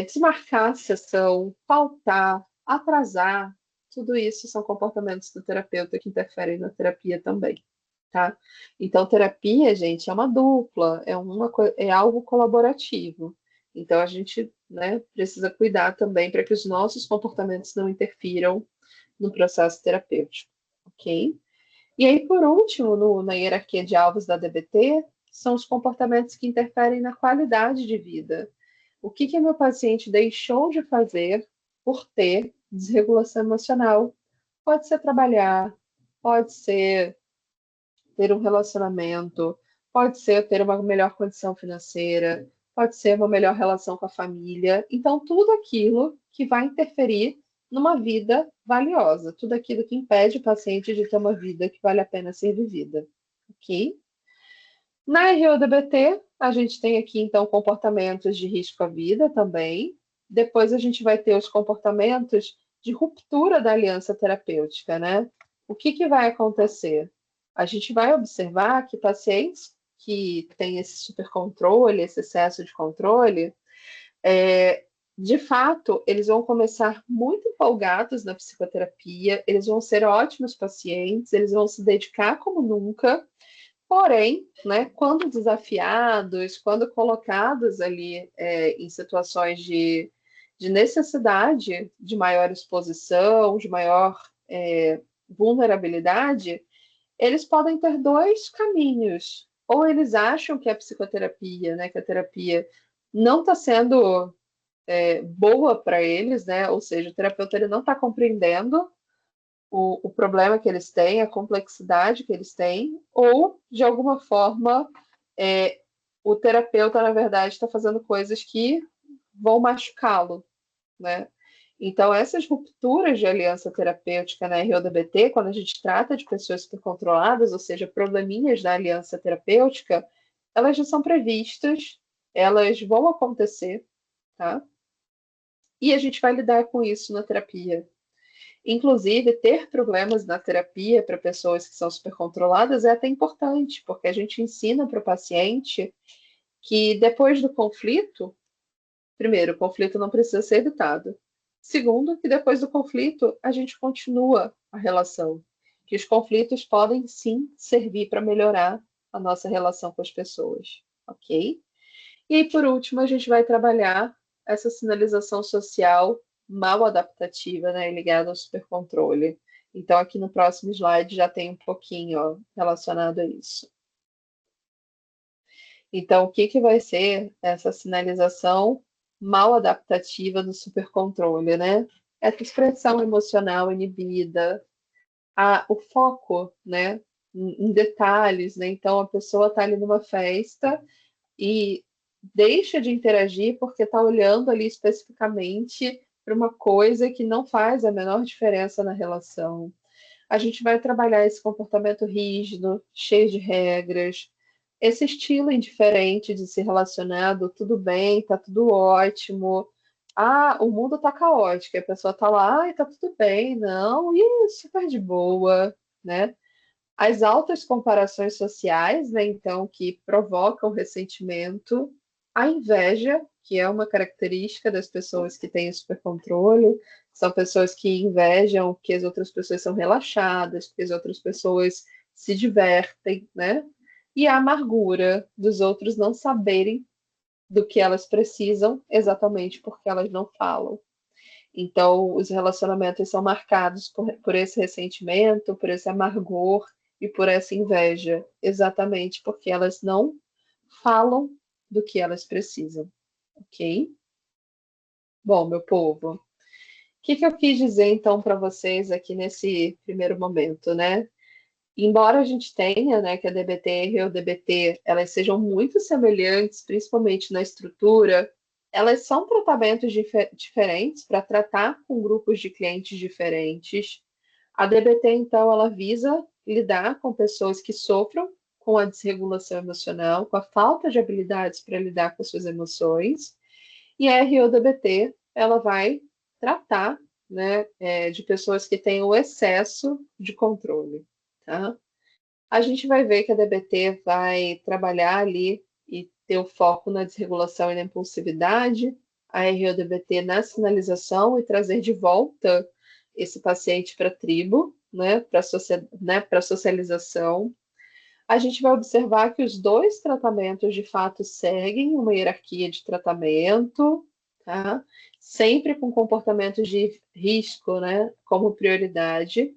desmarcar a sessão, faltar, atrasar, tudo isso são comportamentos do terapeuta que interferem na terapia também, tá? Então, terapia, gente, é uma dupla, é algo colaborativo. Então, a gente, né, precisa cuidar também para que os nossos comportamentos não interfiram no processo terapêutico, ok? E aí, por último, na hierarquia de alvos da DBT, são os comportamentos que interferem na qualidade de vida. O que meu paciente deixou de fazer por ter desregulação emocional? Pode ser trabalhar, pode ser ter um relacionamento, pode ser ter uma melhor condição financeira, pode ser uma melhor relação com a família. Então, tudo aquilo que vai interferir numa vida valiosa, tudo aquilo que impede o paciente de ter uma vida que vale a pena ser vivida, ok? Na RODBT, a gente tem aqui, então, comportamentos de risco à vida também. Depois a gente vai ter os comportamentos de ruptura da aliança terapêutica, né? O que que vai acontecer? A gente vai observar que pacientes que têm esse supercontrole, esse excesso de controle, de fato, eles vão começar muito empolgados na psicoterapia, eles vão ser ótimos pacientes, eles vão se dedicar como nunca. Porém, né, quando desafiados, quando colocados ali em situações de necessidade de maior exposição, de maior vulnerabilidade, eles podem ter dois caminhos. Ou eles acham que a psicoterapia, né, que a terapia não está sendo boa para eles, né? Ou seja, o terapeuta ele não está compreendendo o problema que eles têm, a complexidade que eles têm, ou, de alguma forma, o terapeuta, na verdade, está fazendo coisas que vão machucá-lo, né? Então, essas rupturas de aliança terapêutica na RODBT, quando a gente trata de pessoas supercontroladas, ou seja, probleminhas da aliança terapêutica, elas já são previstas, elas vão acontecer, tá? E a gente vai lidar com isso na terapia. Inclusive, ter problemas na terapia para pessoas que são supercontroladas é até importante, porque a gente ensina para o paciente que depois do conflito, primeiro, o conflito não precisa ser evitado. Segundo, que depois do conflito a gente continua a relação, que os conflitos podem sim servir para melhorar a nossa relação com as pessoas, ok? E aí, por último, a gente vai trabalhar essa sinalização social mal adaptativa, né, ligada ao supercontrole. Então, aqui no próximo slide já tem um pouquinho ó, relacionado a isso. Então, o que, que vai ser essa sinalização mal adaptativa do supercontrole, né? Essa expressão emocional inibida, o foco, né, em detalhes, né? Então, a pessoa está ali numa festa e deixa de interagir porque está olhando ali especificamente para uma coisa que não faz a menor diferença na relação. A gente vai trabalhar esse comportamento rígido, cheio de regras, esse estilo indiferente de se relacionado, tudo bem, tá tudo ótimo. Ah, o mundo tá caótico, a pessoa tá lá, ai, tá tudo bem, não, e super de boa, né? As altas comparações sociais, né, então, que provocam ressentimento, a inveja, que é uma característica das pessoas que têm supercontrole, são pessoas que invejam que as outras pessoas são relaxadas, que as outras pessoas se divertem, né? E a amargura dos outros não saberem do que elas precisam exatamente porque elas não falam. Então, os relacionamentos são marcados por esse ressentimento, por esse amargor e por essa inveja, exatamente porque elas não falam do que elas precisam, ok? Bom, meu povo, o que eu quis dizer então para vocês aqui nesse primeiro momento, né? Embora a gente tenha, né, que a DBT e o DBT, elas sejam muito semelhantes, principalmente na estrutura, elas são tratamentos diferentes para tratar com grupos de clientes diferentes. A DBT, então, ela visa lidar com pessoas que sofram com a desregulação emocional, com a falta de habilidades para lidar com suas emoções. E a RODBT, ela vai tratar, né, de pessoas que têm o excesso de controle, tá? A gente vai ver que a DBT vai trabalhar ali e ter o foco na desregulação e na impulsividade, a RODBT na sinalização e trazer de volta esse paciente para a tribo, né, para a socialização. A gente vai observar que os dois tratamentos de fato seguem uma hierarquia de tratamento, tá? Sempre com comportamentos de risco, né, como prioridade.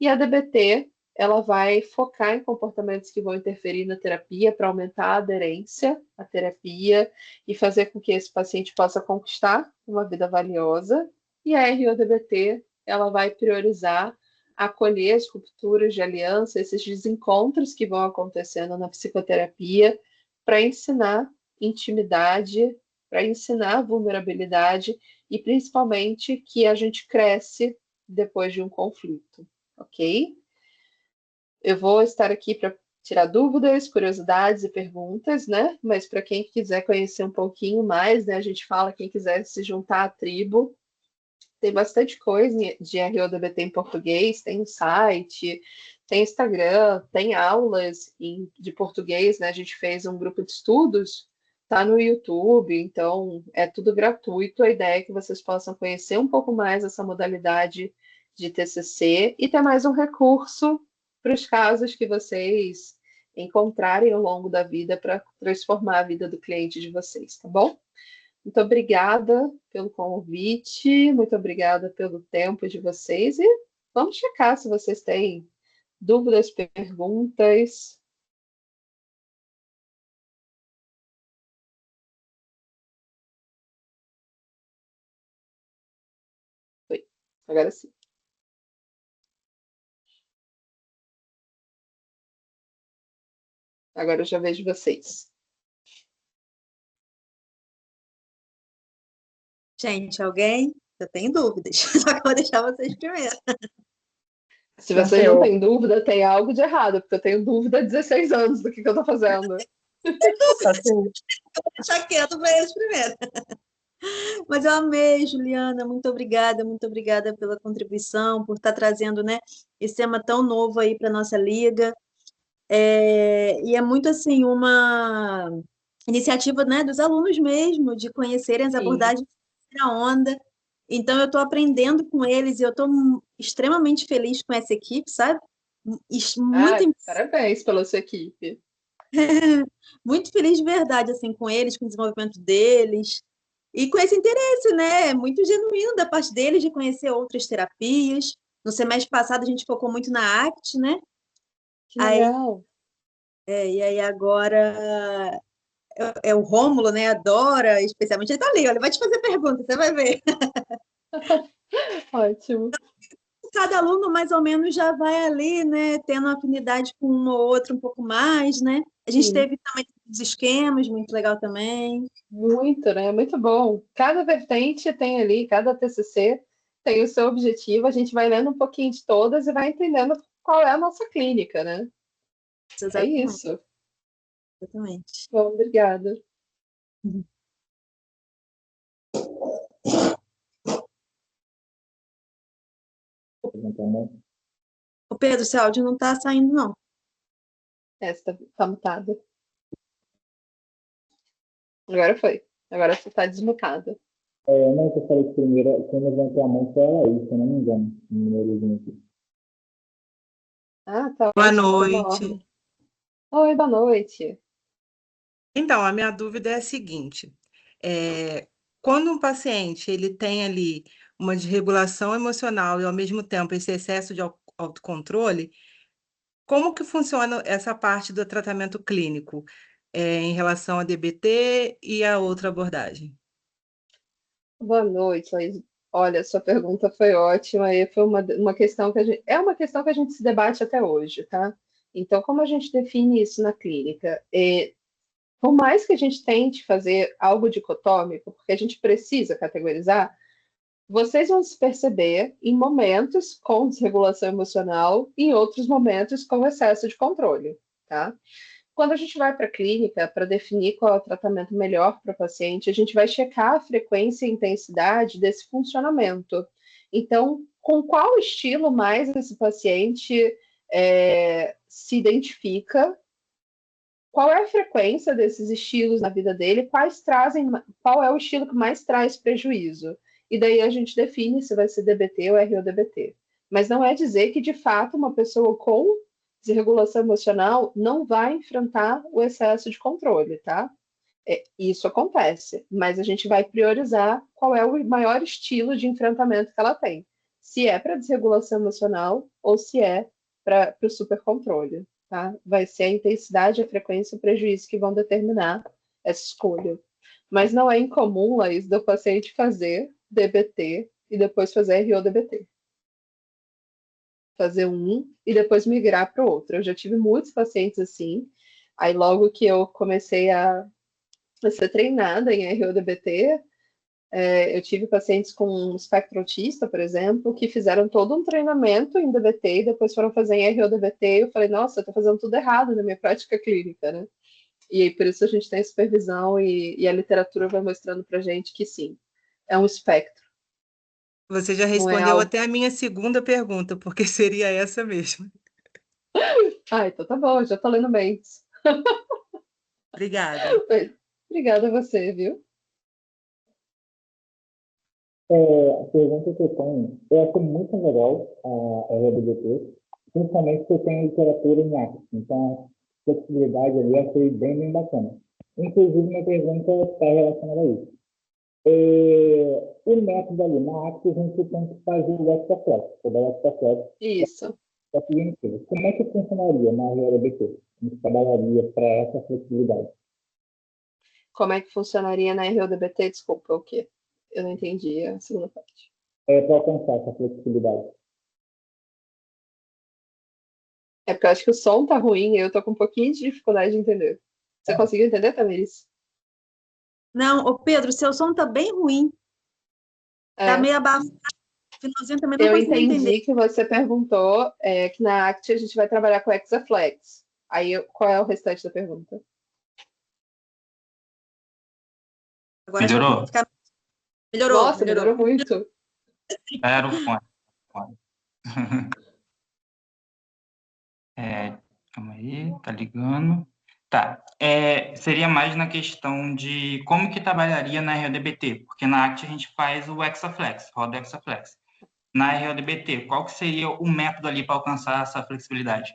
E a DBT, ela vai focar em comportamentos que vão interferir na terapia para aumentar a aderência à terapia e fazer com que esse paciente possa conquistar uma vida valiosa. E a RODBT, ela vai priorizar acolher as rupturas de aliança, esses desencontros que vão acontecendo na psicoterapia, para ensinar intimidade, para ensinar vulnerabilidade e principalmente que a gente cresce depois de um conflito, ok? Eu vou estar aqui para tirar dúvidas, curiosidades e perguntas, né? Mas para quem quiser conhecer um pouquinho mais, né? A gente fala, quem quiser se juntar à tribo, tem bastante coisa de RODBT em português, tem um site, tem Instagram, tem aulas de português, né? A gente fez um grupo de estudos, tá no YouTube, então é tudo gratuito. A ideia é que vocês possam conhecer um pouco mais essa modalidade de TCC e ter mais um recurso para os casos que vocês encontrarem ao longo da vida para transformar a vida do cliente de vocês, tá bom? Muito obrigada pelo convite, muito obrigada pelo tempo de vocês e vamos checar se vocês têm dúvidas, perguntas. Foi. Agora sim. Agora eu já vejo vocês. Gente, alguém? Eu tenho dúvidas, só que eu vou deixar vocês primeiro. Se vocês não têm dúvida, tem algo de errado, porque eu tenho dúvida há 16 anos do que eu estou fazendo. Vou deixar quieto para eles primeiro. Mas eu amei, Juliana, muito obrigada pela contribuição, por estar trazendo, né, esse tema tão novo aí para a nossa liga. E é muito, assim, uma iniciativa, né, dos alunos mesmo, de conhecerem as Sim. abordagens da onda. Então, eu estou aprendendo com eles e eu estou extremamente feliz com essa equipe, sabe? Ah, Muito, parabéns pela sua equipe. muito feliz de verdade, assim, com eles, com o desenvolvimento deles. E com esse interesse, né, muito genuíno da parte deles de conhecer outras terapias. No semestre passado a gente focou muito na ACT, né? Que Aí, legal. e aí agora é o Rômulo, né? Adora, especialmente. Ele tá ali, olha, vai te fazer pergunta, você vai ver. Ótimo. Cada aluno mais ou menos já vai ali, né, tendo afinidade com um ou outro um pouco mais, né? A gente Sim. teve também os esquemas, muito legal também. Muito, né? Muito bom. Cada vertente tem ali, cada TCC tem o seu objetivo. A gente vai lendo um pouquinho de todas e vai entendendo qual é a nossa clínica, né? É Exatamente, isso. exatamente. Bom, obrigada. O Pedro, seu áudio não está saindo, não. Essa tá mutada. Agora foi. Agora você está desmutada. Não, que eu falei que primeiro, quem levantou a mão foi ela aí, se eu não me engano, no númerozinho aqui. Ah, tá Boa ótimo, tá uma noite. ordem. Oi, boa noite. Então, a minha dúvida é a seguinte: quando um paciente ele tem ali uma desregulação emocional e ao mesmo tempo esse excesso de autocontrole, como que funciona essa parte do tratamento clínico, em relação a DBT e a outra abordagem? Boa noite, Laís. Olha, sua pergunta foi ótima e foi uma questão que é uma questão que a gente se debate até hoje, tá? Então, como a gente define isso na clínica? Por mais que a gente tente fazer algo dicotômico, porque a gente precisa categorizar, vocês vão se perceber em momentos com desregulação emocional e em outros momentos com excesso de controle, tá? Quando a gente vai para a clínica para definir qual é o tratamento melhor para o paciente, a gente vai checar a frequência e intensidade desse funcionamento. Então, com qual estilo mais esse paciente se identifica, qual é a frequência desses estilos na vida dele, qual é o estilo que mais traz prejuízo. E daí a gente define se vai ser DBT ou RODBT. Mas não é dizer que, de fato, uma pessoa com desregulação emocional não vai enfrentar o excesso de controle, tá? Isso acontece, mas a gente vai priorizar qual é o maior estilo de enfrentamento que ela tem. Se é para desregulação emocional ou se é para o supercontrole. Tá? Vai ser a intensidade, a frequência e o prejuízo que vão determinar essa escolha. Mas não é incomum, Laís, do paciente fazer DBT e depois fazer RODBT. Fazer um e depois migrar para o outro. Eu já tive muitos pacientes assim. Aí logo que eu comecei a a ser treinada em RODBT. Eu tive pacientes com espectro autista, por exemplo, que fizeram todo um treinamento em DBT e depois foram fazer em RODBT. E eu falei, nossa, eu estou fazendo tudo errado na minha prática clínica, né? E aí, por isso a gente tem supervisão e a literatura vai mostrando para gente que sim, é um espectro, Você já não é respondeu algo. até a minha segunda pergunta, porque seria essa mesmo. Ah, então tá bom, já tô lendo mentes. Obrigada. Obrigada a você, viu? A pergunta que eu tenho, eu acho muito legal a RBDT, principalmente porque tem literatura em arte, então a flexibilidade ali eu achei bem, bem bacana. Inclusive, minha pergunta está relacionada a isso. O método ali, na arte, a gente tem que fazer o extraflex, o extraflex Isso. da cognitiva. Como é que funcionaria na RBT? A gente trabalharia para essa flexibilidade? Como é que funcionaria na RODBT? Desculpa, o quê? Eu não entendi a segunda parte. Para alcançar essa flexibilidade. É porque eu acho que o som tá ruim e eu tô com um pouquinho de dificuldade de entender. Você conseguiu entender, Tamiris? Não, ô Pedro, seu som tá bem ruim, tá É, meio abafado, finalzinho também não eu consegui entender. entendi que você perguntou que na ACT a gente vai trabalhar com Hexaflex. Aí, qual é o restante da pergunta? Agora acho que vai Melhorou? ficar... Melhorou, Nossa, melhorou. melhorou muito. Era o fone. Calma aí, tá ligando. Tá. Seria mais na questão de como que trabalharia na RODBT, porque na ACT a gente faz o Hexaflex, roda o Hexaflex. Na RODBT, qual que seria o método ali para alcançar essa flexibilidade?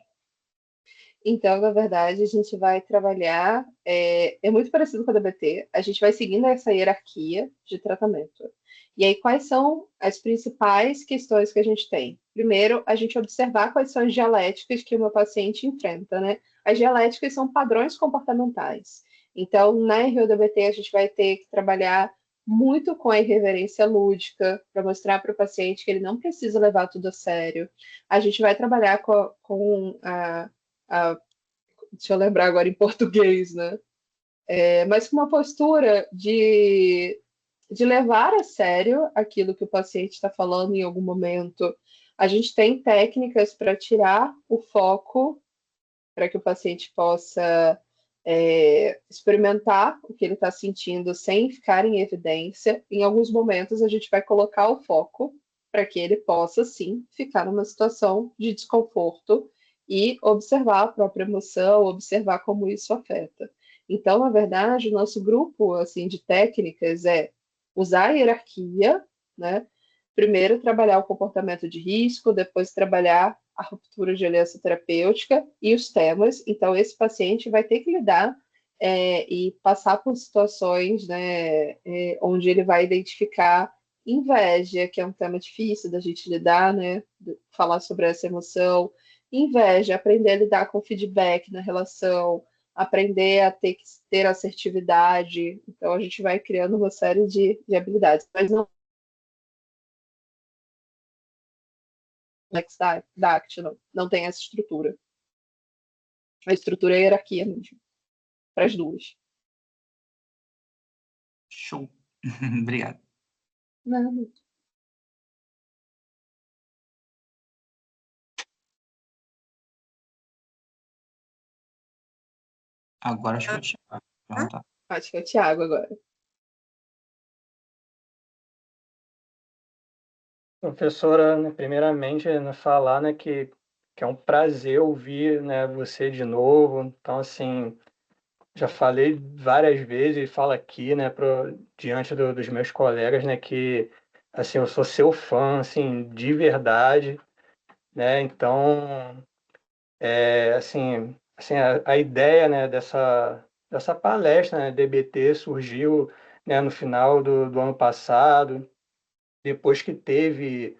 Então, na verdade, a gente vai trabalhar, é muito parecido com a DBT, a gente vai seguindo essa hierarquia de tratamento. E aí, quais são as principais questões que a gente tem? Primeiro, a gente observar quais são as dialéticas que o meu paciente enfrenta, né? As dialéticas são padrões comportamentais. Então, na RODBT, a gente vai ter que trabalhar muito com a irreverência lúdica, para mostrar para o paciente que ele não precisa levar tudo a sério. A gente vai trabalhar com a deixa eu lembrar agora em português, né? Mas com uma postura de levar a sério aquilo que o paciente está falando em algum momento. A gente tem técnicas para tirar o foco, para que o paciente possa experimentar o que ele está sentindo sem ficar em evidência. Em alguns momentos, a gente vai colocar o foco para que ele possa, sim, ficar numa situação de desconforto e observar a própria emoção, observar como isso afeta. Então, na verdade, o nosso grupo assim de técnicas é usar a hierarquia, né? Primeiro trabalhar o comportamento de risco, depois trabalhar a ruptura de aliança terapêutica e os temas. Então, esse paciente vai ter que lidar e passar por situações, né, onde ele vai identificar inveja, que é um tema difícil da gente lidar, né, falar sobre essa emoção. Inveja, aprender a lidar com feedback na relação, aprender a ter assertividade. Então, a gente vai criando uma série de habilidades. Mas não da ACT, não tem essa estrutura. A estrutura é a hierarquia mesmo, para as duas. Show. Obrigado. Não. Agora acho que eu te perguntar. Acho que é o Thiago agora. Professora, né, primeiramente, né, falar, né, que é um prazer ouvir, né, você de novo. Então, assim, já falei várias vezes, falo aqui, né, diante dos meus colegas, né, que, assim, eu sou seu fã, assim, de verdade, né? Então, assim, a ideia, né, dessa palestra, né, DBT surgiu, né, no final do ano passado, depois que teve,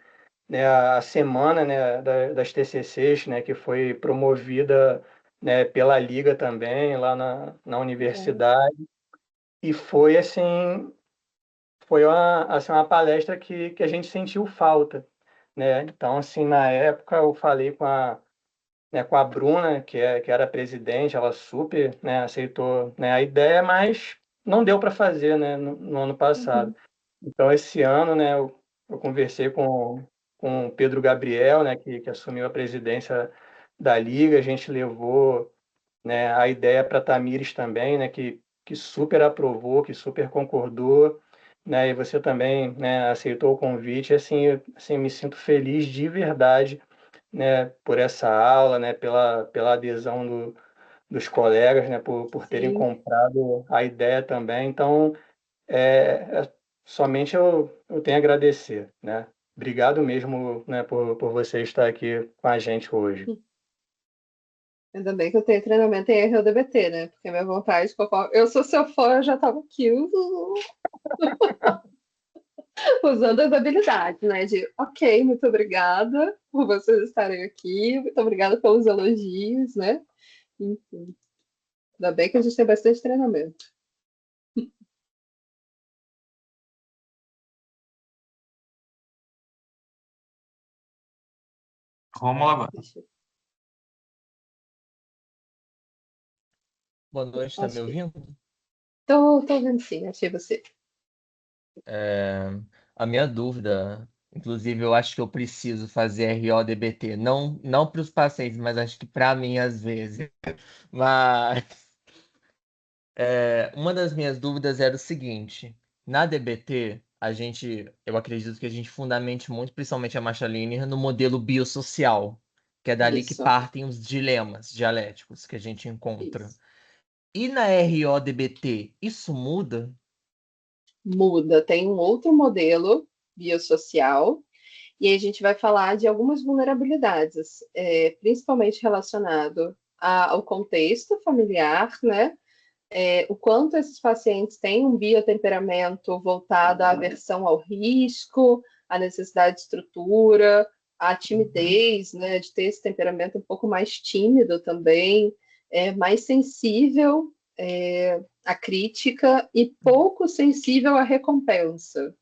né, a semana, né, das TCCs, né, que foi promovida, né, pela Liga também, lá na universidade, e foi, assim, uma palestra que a gente sentiu falta, né? Então, assim, na época eu falei com a Bruna, que era a presidente, ela super, né, aceitou, né, a ideia, mas não deu para fazer, né, no ano passado. Então, esse ano, né, eu conversei com o Pedro Gabriel, né, que assumiu a presidência da Liga, a gente levou, né, a ideia para a Tamires também, né, que super aprovou, que super concordou, né, e você também, né, aceitou o convite, assim, me sinto feliz de verdade, né, por essa aula, né, pela adesão dos colegas, né, por terem Sim. comprado a ideia também. Então, somente eu tenho a agradecer, né? Obrigado mesmo, né, por você estar aqui com a gente hoje. Ainda bem que eu tenho treinamento em RODBT, né? Porque a minha vontade, eu sou seu fã, eu já estava aqui usando as habilidades, né? De, ok, muito obrigada por vocês estarem aqui, muito obrigada pelos elogios, né? Enfim, ainda bem que a gente tem bastante treinamento. Rômulo agora. Boa noite, tá me Achei. ouvindo? Tô ouvindo sim, achei você. A minha dúvida, inclusive, eu acho que eu preciso fazer RODBT, não para os pacientes, mas acho que para mim às vezes. Mas uma das minhas dúvidas era o seguinte: na DBT, eu acredito que a gente fundamente muito, principalmente a marcha linear, no modelo biosocial, que é dali que Isso, partem os dilemas dialéticos que a gente encontra. isso. E na RODBT, isso muda? Muda, tem um outro modelo biosocial, e aí a gente vai falar de algumas vulnerabilidades, principalmente relacionado ao contexto familiar, né? O quanto esses pacientes têm um biotemperamento voltado à aversão ao risco, à necessidade de estrutura, à timidez, né, de ter esse temperamento um pouco mais tímido também, mais sensível à crítica e pouco sensível à recompensa.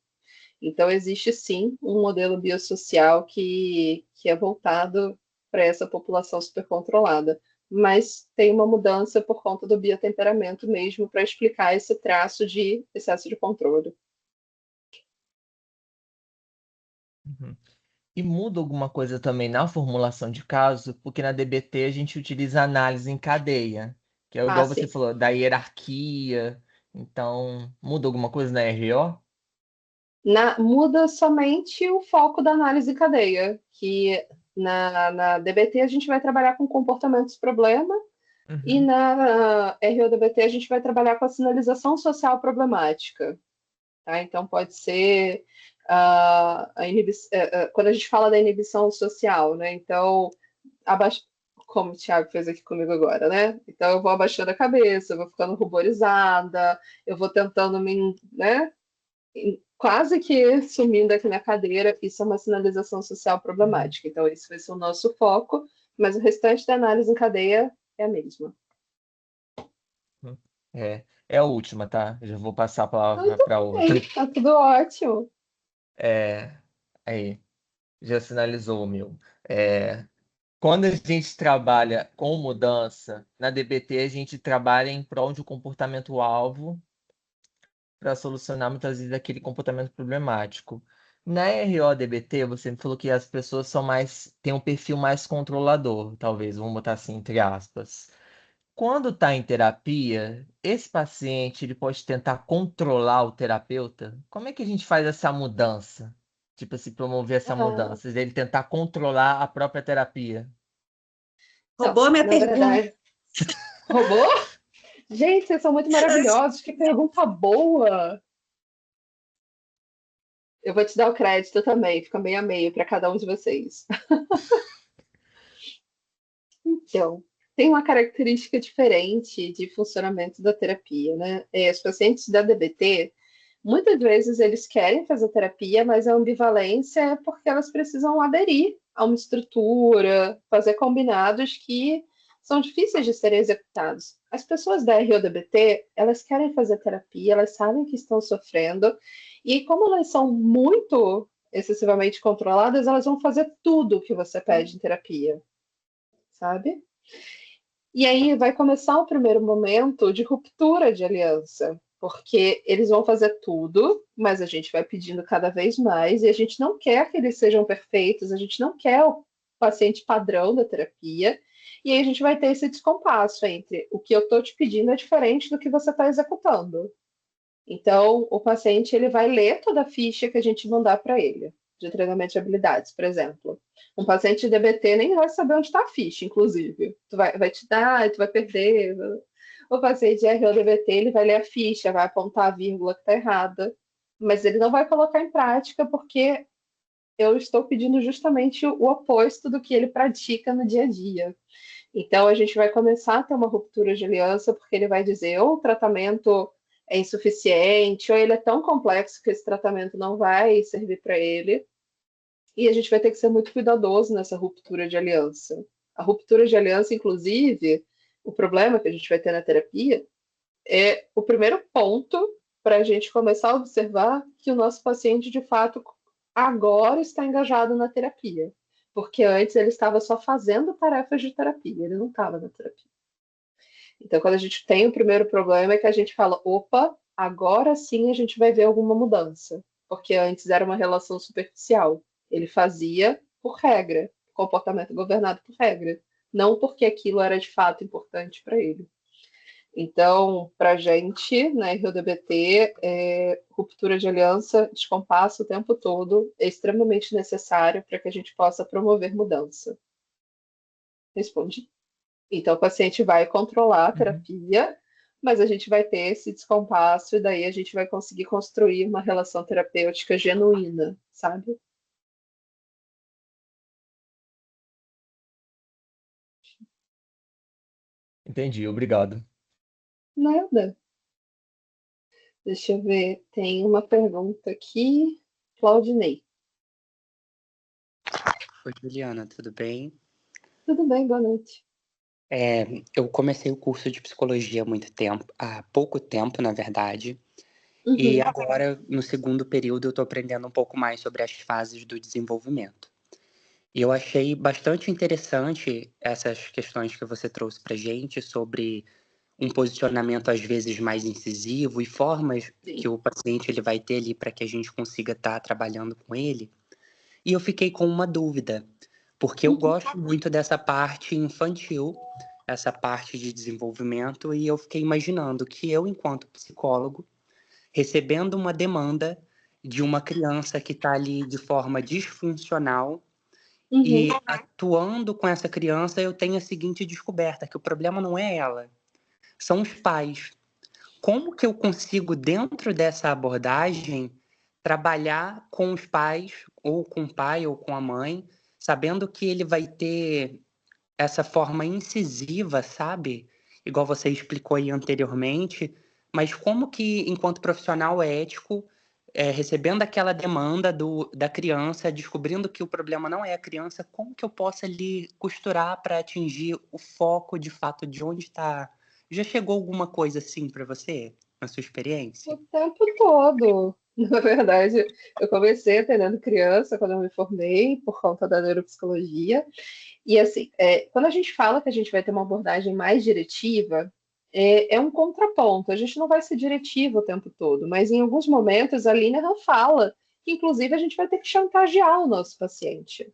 Então, existe sim um modelo biosocial que é voltado para essa população supercontrolada, mas tem uma mudança por conta do biotemperamento mesmo para explicar esse traço de excesso de controle. Uhum. E muda alguma coisa também na formulação de caso, porque na DBT a gente utiliza análise em cadeia, que é Ah, igual você sim. falou, da hierarquia. Então, muda alguma coisa na RO? Muda somente o foco da análise em cadeia, que na DBT a gente vai trabalhar com comportamentos problema e Uhum. na RODBT a gente vai trabalhar com a sinalização social problemática. Tá? Então, pode ser quando a gente fala da inibição social, né? Então, como o Thiago fez aqui comigo agora, né? Então, eu vou abaixando a cabeça, eu vou ficando ruborizada, eu vou tentando né? Quase que sumindo aqui na cadeira. Isso é uma sinalização social problemática. Então, esse vai ser o nosso foco, mas o restante da análise em cadeia é a mesma. É a última, tá? Eu já vou passar a palavra Então, para outra. tá tudo ótimo. Aí, já sinalizou o meu. Quando a gente trabalha com mudança, na DBT a gente trabalha em prol de um comportamento-alvo para solucionar muitas vezes aquele comportamento problemático. Na RODBT, você me falou que as pessoas têm um perfil mais controlador, talvez, vamos botar assim, entre aspas. Quando está em terapia, esse paciente ele pode tentar controlar o terapeuta? Como é que a gente faz essa mudança? Tipo, se promover essa Ah, mudança, ele tentar controlar a própria terapia. não, Roubou a minha na pergunta. verdade, roubou? Gente, vocês são muito maravilhosos. Que pergunta boa. Eu vou te dar o crédito também. Fica meio a meio para cada um de vocês. Então, tem uma característica diferente de funcionamento da terapia, né? Os pacientes da DBT, muitas vezes eles querem fazer terapia, mas a ambivalência é porque elas precisam aderir a uma estrutura, fazer combinados que são difíceis de serem executados. As pessoas da RODBT, elas querem fazer terapia, elas sabem que estão sofrendo, e como elas são muito excessivamente controladas, elas vão fazer tudo o que você pede em terapia, sabe? E aí vai começar o primeiro momento de ruptura de aliança, porque eles vão fazer tudo, mas a gente vai pedindo cada vez mais, e a gente não quer que eles sejam perfeitos, a gente não quer o paciente padrão da terapia, e aí a gente vai ter esse descompasso entre o que eu estou te pedindo é diferente do que você está executando. Então, o paciente ele vai ler toda a ficha que a gente mandar para ele, de treinamento de habilidades, por exemplo. Um paciente de DBT nem vai saber onde está a ficha, inclusive. Vai te dar, tu vai perder. O paciente de RODBT, ele vai ler a ficha, vai apontar a vírgula que está errada, mas ele não vai colocar em prática porque eu estou pedindo justamente o oposto do que ele pratica no dia a dia. Então, a gente vai começar a ter uma ruptura de aliança, porque ele vai dizer ou o tratamento é insuficiente, ou ele é tão complexo que esse tratamento não vai servir para ele. E a gente vai ter que ser muito cuidadoso nessa ruptura de aliança. A ruptura de aliança, inclusive, o problema que a gente vai ter na terapia é o primeiro ponto para a gente começar a observar que o nosso paciente, de fato, agora está engajado na terapia. Porque antes ele estava só fazendo tarefas de terapia, ele não estava na terapia. Então, quando a gente tem o primeiro problema, é que a gente fala: opa, agora sim a gente vai ver alguma mudança. Porque antes era uma relação superficial. Ele fazia por regra, comportamento governado por regra, não porque aquilo era de fato importante para ele. Então, para a gente, na RODBT, ruptura de aliança, descompasso o tempo todo, é extremamente necessário para que a gente possa promover mudança. Respondi. Então, o paciente vai controlar a terapia, mas a gente vai ter esse descompasso e daí a gente vai conseguir construir uma relação terapêutica genuína, sabe? Entendi, obrigado. Nada. Deixa eu ver. Tem uma pergunta aqui. Claudinei. Oi, Juliana, tudo bem? Tudo bem, boa noite. Eu comecei o curso de psicologia há pouco tempo, na verdade, Uhum. e agora, no segundo período, eu estou aprendendo um pouco mais sobre as fases do desenvolvimento. E eu achei bastante interessante essas questões que você trouxe para gente sobre um posicionamento, às vezes, mais incisivo e formas que o paciente ele vai ter ali para que a gente consiga estar trabalhando com ele. E eu fiquei com uma dúvida, porque eu gosto muito dessa parte infantil, essa parte de desenvolvimento, e eu fiquei imaginando que eu, enquanto psicólogo, recebendo uma demanda de uma criança que está ali de forma disfuncional e atuando com essa criança, eu tenho a seguinte descoberta, que o problema não é ela, são os pais. Como que eu consigo, dentro dessa abordagem, trabalhar com os pais, ou com o pai ou com a mãe, sabendo que ele vai ter essa forma incisiva, sabe? Igual você explicou aí anteriormente, mas como que, enquanto profissional ético, recebendo aquela demanda da criança, descobrindo que o problema não é a criança, como que eu posso ali costurar para atingir o foco, de fato, de onde está? Já chegou alguma coisa assim para você, na sua experiência? O tempo todo. Na verdade, eu comecei atendendo criança quando eu me formei, por conta da neuropsicologia. E assim, quando a gente fala que a gente vai ter uma abordagem mais diretiva, é um contraponto. A gente não vai ser diretivo o tempo todo, mas em alguns momentos a Linehan fala que, inclusive, a gente vai ter que chantagear o nosso paciente.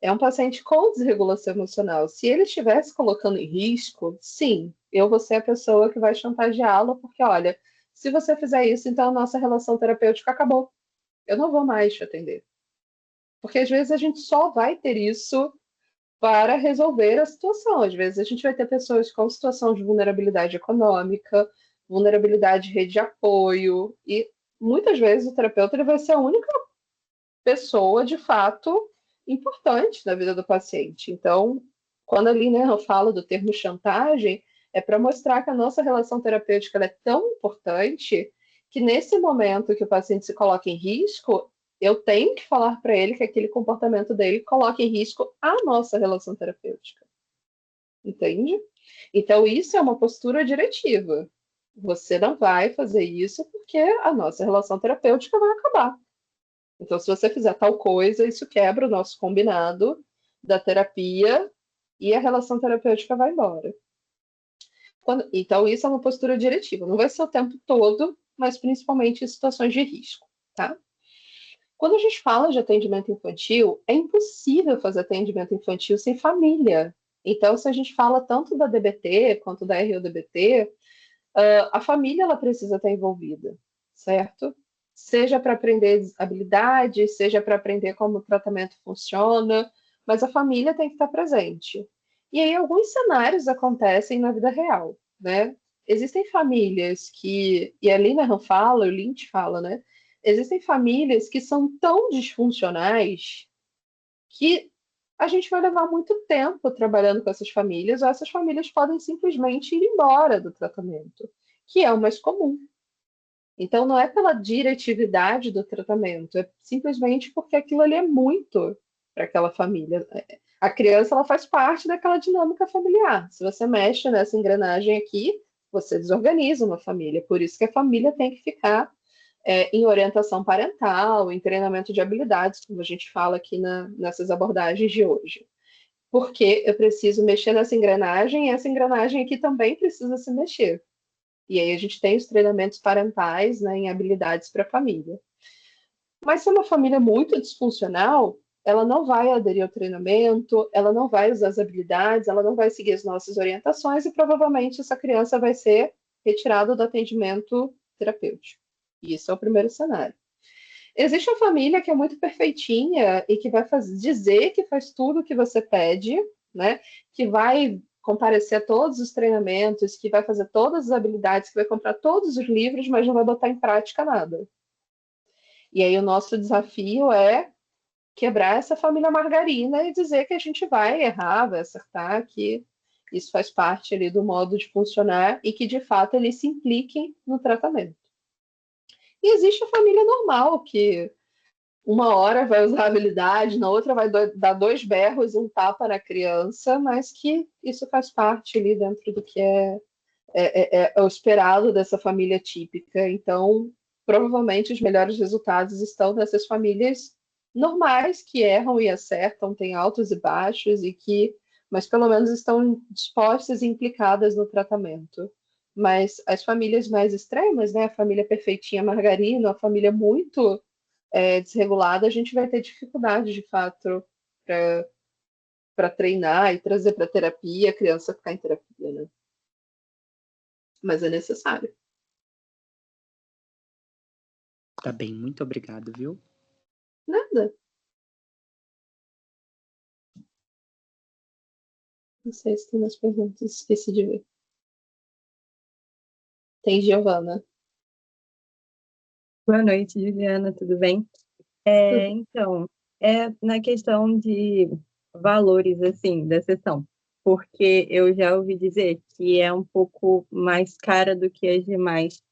É um paciente com desregulação emocional. Se ele estivesse colocando em risco, sim, eu vou ser a pessoa que vai chantageá-lo, porque, olha, se você fizer isso, então a nossa relação terapêutica acabou. Eu não vou mais te atender. Porque às vezes a gente só vai ter isso para resolver a situação. Às vezes a gente vai ter pessoas com situação de vulnerabilidade econômica, vulnerabilidade de rede de apoio, e muitas vezes o terapeuta ele vai ser a única pessoa, de fato, importante na vida do paciente. Então, quando ali, né, eu falo do termo chantagem, é para mostrar que a nossa relação terapêutica é tão importante que nesse momento que o paciente se coloca em risco, eu tenho que falar para ele que aquele comportamento dele coloca em risco a nossa relação terapêutica. Entende? Então, isso é uma postura diretiva. Você não vai fazer isso porque a nossa relação terapêutica vai acabar. Então, se você fizer tal coisa, isso quebra o nosso combinado da terapia e a relação terapêutica vai embora. Então, isso é uma postura diretiva. Não vai ser o tempo todo, mas principalmente em situações de risco, tá? Quando a gente fala de atendimento infantil, é impossível fazer atendimento infantil sem família. Então, se a gente fala tanto da DBT quanto da RUDBT, a família ela precisa estar envolvida, certo? Seja para aprender habilidades, seja para aprender como o tratamento funciona, mas a família tem que estar presente. E aí alguns cenários acontecem na vida real, né? Existem famílias que, e a Linehan fala, o Lynch fala, né? Existem famílias que são tão disfuncionais que a gente vai levar muito tempo trabalhando com essas famílias, ou essas famílias podem simplesmente ir embora do tratamento, que é o mais comum. Então, não é pela diretividade do tratamento, é simplesmente porque aquilo ali é muito para aquela família. A criança ela faz parte daquela dinâmica familiar. Se você mexe nessa engrenagem aqui, você desorganiza uma família. Por isso que a família tem que ficar em orientação parental, em treinamento de habilidades, como a gente fala aqui nessas abordagens de hoje. Porque eu preciso mexer nessa engrenagem e essa engrenagem aqui também precisa se mexer. E aí a gente tem os treinamentos parentais, né, em habilidades para a família. Mas se é uma família muito disfuncional, ela não vai aderir ao treinamento, ela não vai usar as habilidades, ela não vai seguir as nossas orientações e provavelmente essa criança vai ser retirada do atendimento terapêutico. Isso é o primeiro cenário. Existe uma família que é muito perfeitinha e que vai dizer que faz tudo o que você pede, né? Que vai comparecer a todos os treinamentos, que vai fazer todas as habilidades, que vai comprar todos os livros, mas não vai botar em prática nada. E aí o nosso desafio é quebrar essa família margarina e dizer que a gente vai errar, vai acertar, que isso faz parte ali do modo de funcionar e que de fato eles se impliquem no tratamento. E existe a família normal, que uma hora vai usar a habilidade, na outra vai dar 2 berros e um tapa na criança, mas que isso faz parte ali dentro do que é o esperado dessa família típica. Então, provavelmente os melhores resultados estão nessas famílias normais, que erram e acertam, têm altos e baixos, mas pelo menos estão dispostas e implicadas no tratamento. Mas as famílias mais extremas, né, a família perfeitinha margarina, a família muito desregulada, a gente vai ter dificuldade, de fato, para treinar e trazer para terapia, a criança ficar em terapia, né? Mas é necessário. Tá bem, muito obrigado, viu? Nada. Não sei se tem mais perguntas, esqueci de ver. Tem Giovana. Boa noite, Juliana, tudo bem? Então, na questão de valores, assim, da sessão, porque eu já ouvi dizer que é um pouco mais cara do que as demais.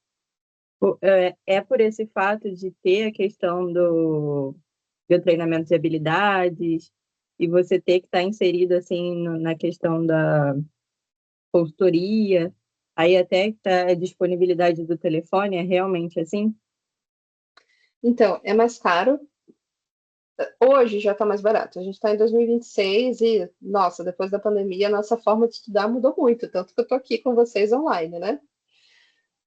É por esse fato de ter a questão do treinamento de habilidades e você ter que estar inserido, assim, na questão da consultoria, aí até a disponibilidade do telefone é realmente assim? Então, é mais caro. Hoje já está mais barato. A gente está em 2026 e, nossa, depois da pandemia, a nossa forma de estudar mudou muito, tanto que eu estou aqui com vocês online, né?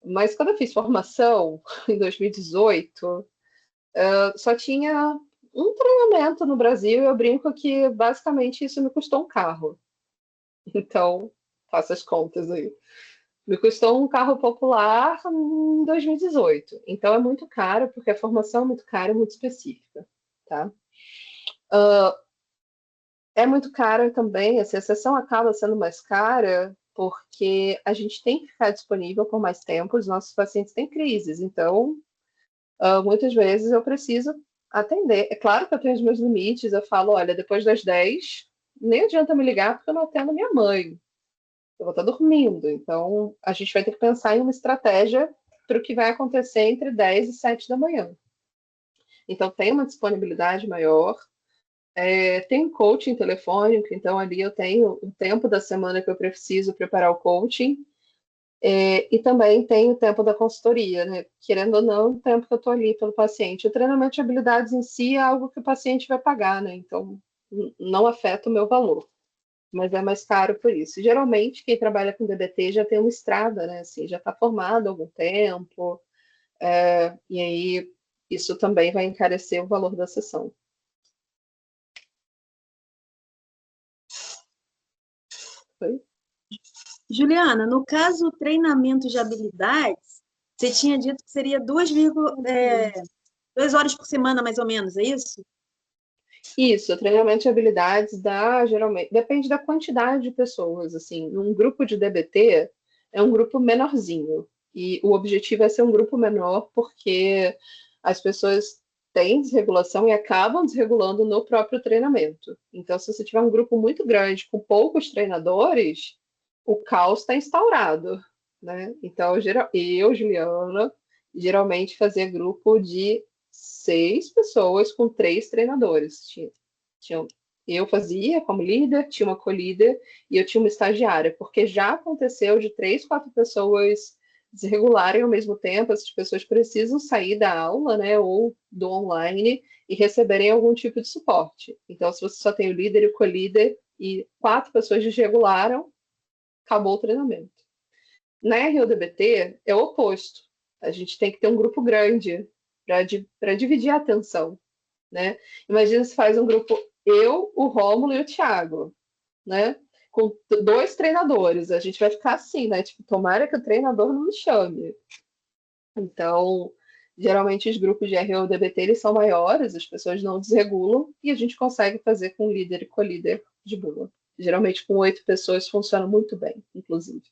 Mas quando eu fiz formação, em 2018, só tinha um treinamento no Brasil e eu brinco que, basicamente, isso me custou um carro. Então, faça as contas aí. Me custou um carro popular em 2018. Então, é muito caro, porque a formação é muito cara e muito específica, tá? É muito cara também, assim, a sessão acaba sendo mais cara porque a gente tem que ficar disponível por mais tempo, os nossos pacientes têm crises, então, muitas vezes eu preciso atender. É claro que eu tenho os meus limites, eu falo, olha, depois das 10, nem adianta me ligar porque eu não atendo minha mãe, eu vou estar dormindo, então a gente vai ter que pensar em uma estratégia para o que vai acontecer entre 10 e 7 da manhã. Então, tem uma disponibilidade maior. Tem coaching telefônico, então ali eu tenho o tempo da semana que eu preciso preparar o coaching, e também tem o tempo da consultoria, né? Querendo ou não, o tempo que eu estou ali pelo paciente. O treinamento de habilidades em si é algo que o paciente vai pagar, né? Então, não afeta o meu valor. mas é mais caro por isso. Geralmente, quem trabalha com DBT já tem uma estrada, né? Assim, já está formado há algum tempo, e aí isso também vai encarecer o valor da sessão. Foi? Juliana, no caso treinamento de habilidades, você tinha dito que seria 2 horas por semana, mais ou menos, é isso? Isso, treinamento de habilidades geralmente, depende da quantidade de pessoas, assim, num grupo de DBT é um grupo menorzinho, e o objetivo é ser um grupo menor porque as pessoas têm desregulação e acabam desregulando no próprio treinamento. Então, se você tiver um grupo muito grande com poucos treinadores, o caos está instaurado, né? Então, eu, Juliana, geralmente fazia grupo de 6 pessoas com 3 treinadores. Eu fazia como líder, tinha uma co-líder e eu tinha uma estagiária, porque já aconteceu de 3, 4 pessoas desregularem ao mesmo tempo, essas pessoas precisam sair da aula, né, ou do online e receberem algum tipo de suporte. Então, se você só tem o líder e o co-líder e 4 pessoas desregularam, acabou o treinamento. Na RODBT é o oposto. A gente tem que ter um grupo grande para dividir a atenção, né? Imagina se faz um grupo eu, o Rômulo e o Thiago, né? Com 2 treinadores, a gente vai ficar assim, né? Tipo, tomara que o treinador não me chame. Então, geralmente os grupos de RODBT eles são maiores, as pessoas não desregulam e a gente consegue fazer com líder e co-líder de boa. Geralmente com 8 pessoas funciona muito bem, inclusive.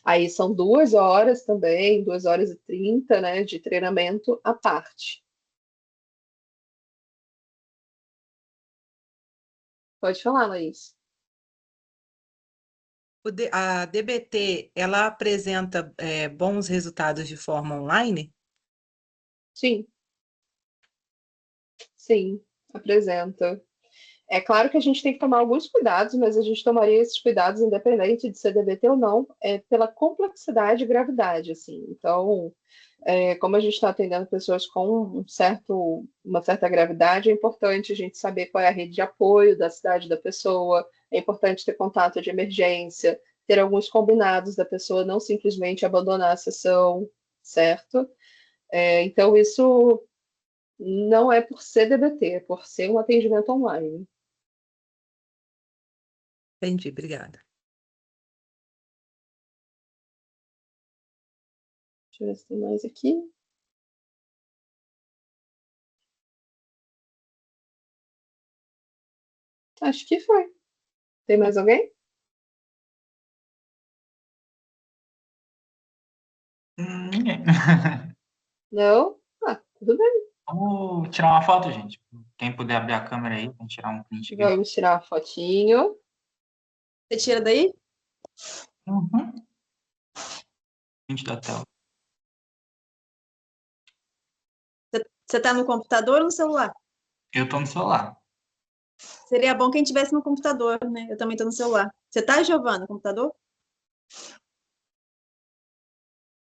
Aí são 2 horas também, 2 horas e 30, né, de treinamento à parte. Pode falar, Laís. A DBT, ela apresenta bons resultados de forma online? Sim. Sim, apresenta. É claro que a gente tem que tomar alguns cuidados, mas a gente tomaria esses cuidados independente de ser DBT ou não, pela complexidade e gravidade, assim. Então, como a gente está atendendo pessoas com uma certa gravidade, é importante a gente saber qual é a rede de apoio da cidade da pessoa, é importante ter contato de emergência, ter alguns combinados da pessoa não simplesmente abandonar a sessão, certo? Então, isso não é por ser DBT, é por ser um atendimento online. Entendi, obrigada. Deixa eu ver se tem mais aqui. Acho que foi. Tem mais alguém? Ninguém. Não? Ah, tudo bem. Vamos tirar uma foto, gente. Quem puder abrir a câmera aí, vamos tirar um print aqui. Vamos tirar a fotinho. Você tira daí? Uhum. Print da tela. Você está no computador ou no celular? Eu tô no celular. Seria bom quem tivesse no computador, né? Eu também estou no celular. Você está, Giovana, no computador?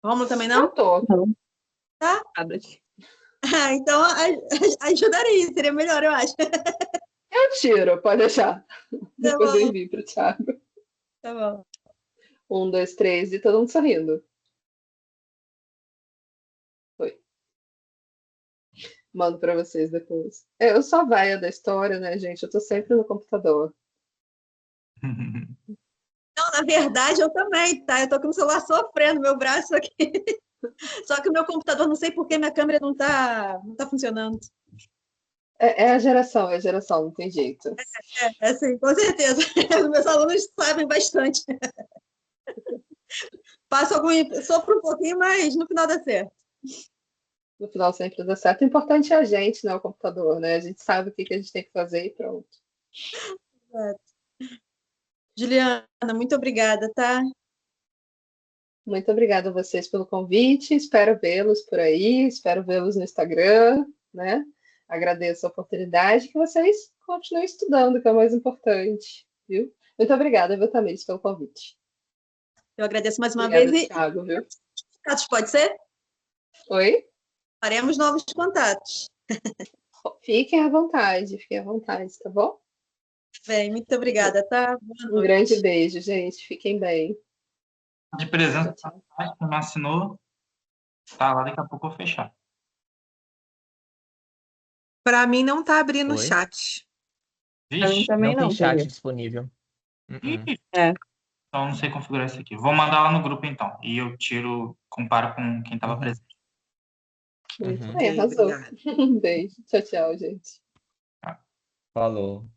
Rômulo também Eu não? tô. Tá? Abre aqui. Ah, então ajudaria, seria melhor, eu acho. Eu tiro, pode deixar. Tá Depois eu bom, envio pro Thiago. tá bom. 1, 2, 3 e todo mundo sorrindo. Foi. Mando pra vocês depois. Eu sou a vaia da história, né, gente? Eu tô sempre no computador. Não, na verdade, eu também, tá? Eu tô com o celular sofrendo, meu braço aqui. Só que o meu computador, não sei por que minha câmera não tá funcionando. É a geração, não tem jeito. Sim, com certeza. Os meus alunos sabem bastante. Sofro um pouquinho, mas no final dá certo. No final sempre dá certo. O importante é a gente, né? O computador, né? A gente sabe o que a gente tem que fazer e pronto. Juliana, muito obrigada, tá? Muito obrigada a vocês pelo convite. Espero vê-los por aí, espero vê-los no Instagram, né? Agradeço a oportunidade, que vocês continuem estudando, que é o mais importante, viu? Muito obrigada, viu, Tamires, pelo convite. Eu agradeço mais uma Obrigada, vez e Thiago, viu? contatos, pode ser? Oi? Faremos novos contatos. Fiquem à vontade, tá bom? Bem, muito obrigada, tá? Boa Um noite. grande beijo, gente. Fiquem bem. De presença, Tchau, tchau. quem não assinou, tá lá, daqui a pouco eu vou fechar. Para mim não tá abrindo o Oi? chat. Pra mim Vixe, também Não tem não, chat Pedro. disponível. ih, É. então eu não sei configurar isso aqui. Vou mandar lá no grupo então. E eu tiro, comparo com quem estava Uhum. presente. Muito Uhum. bem, Ok, arrasou. obrigada. Um beijo. Tchau, tchau, gente. Falou.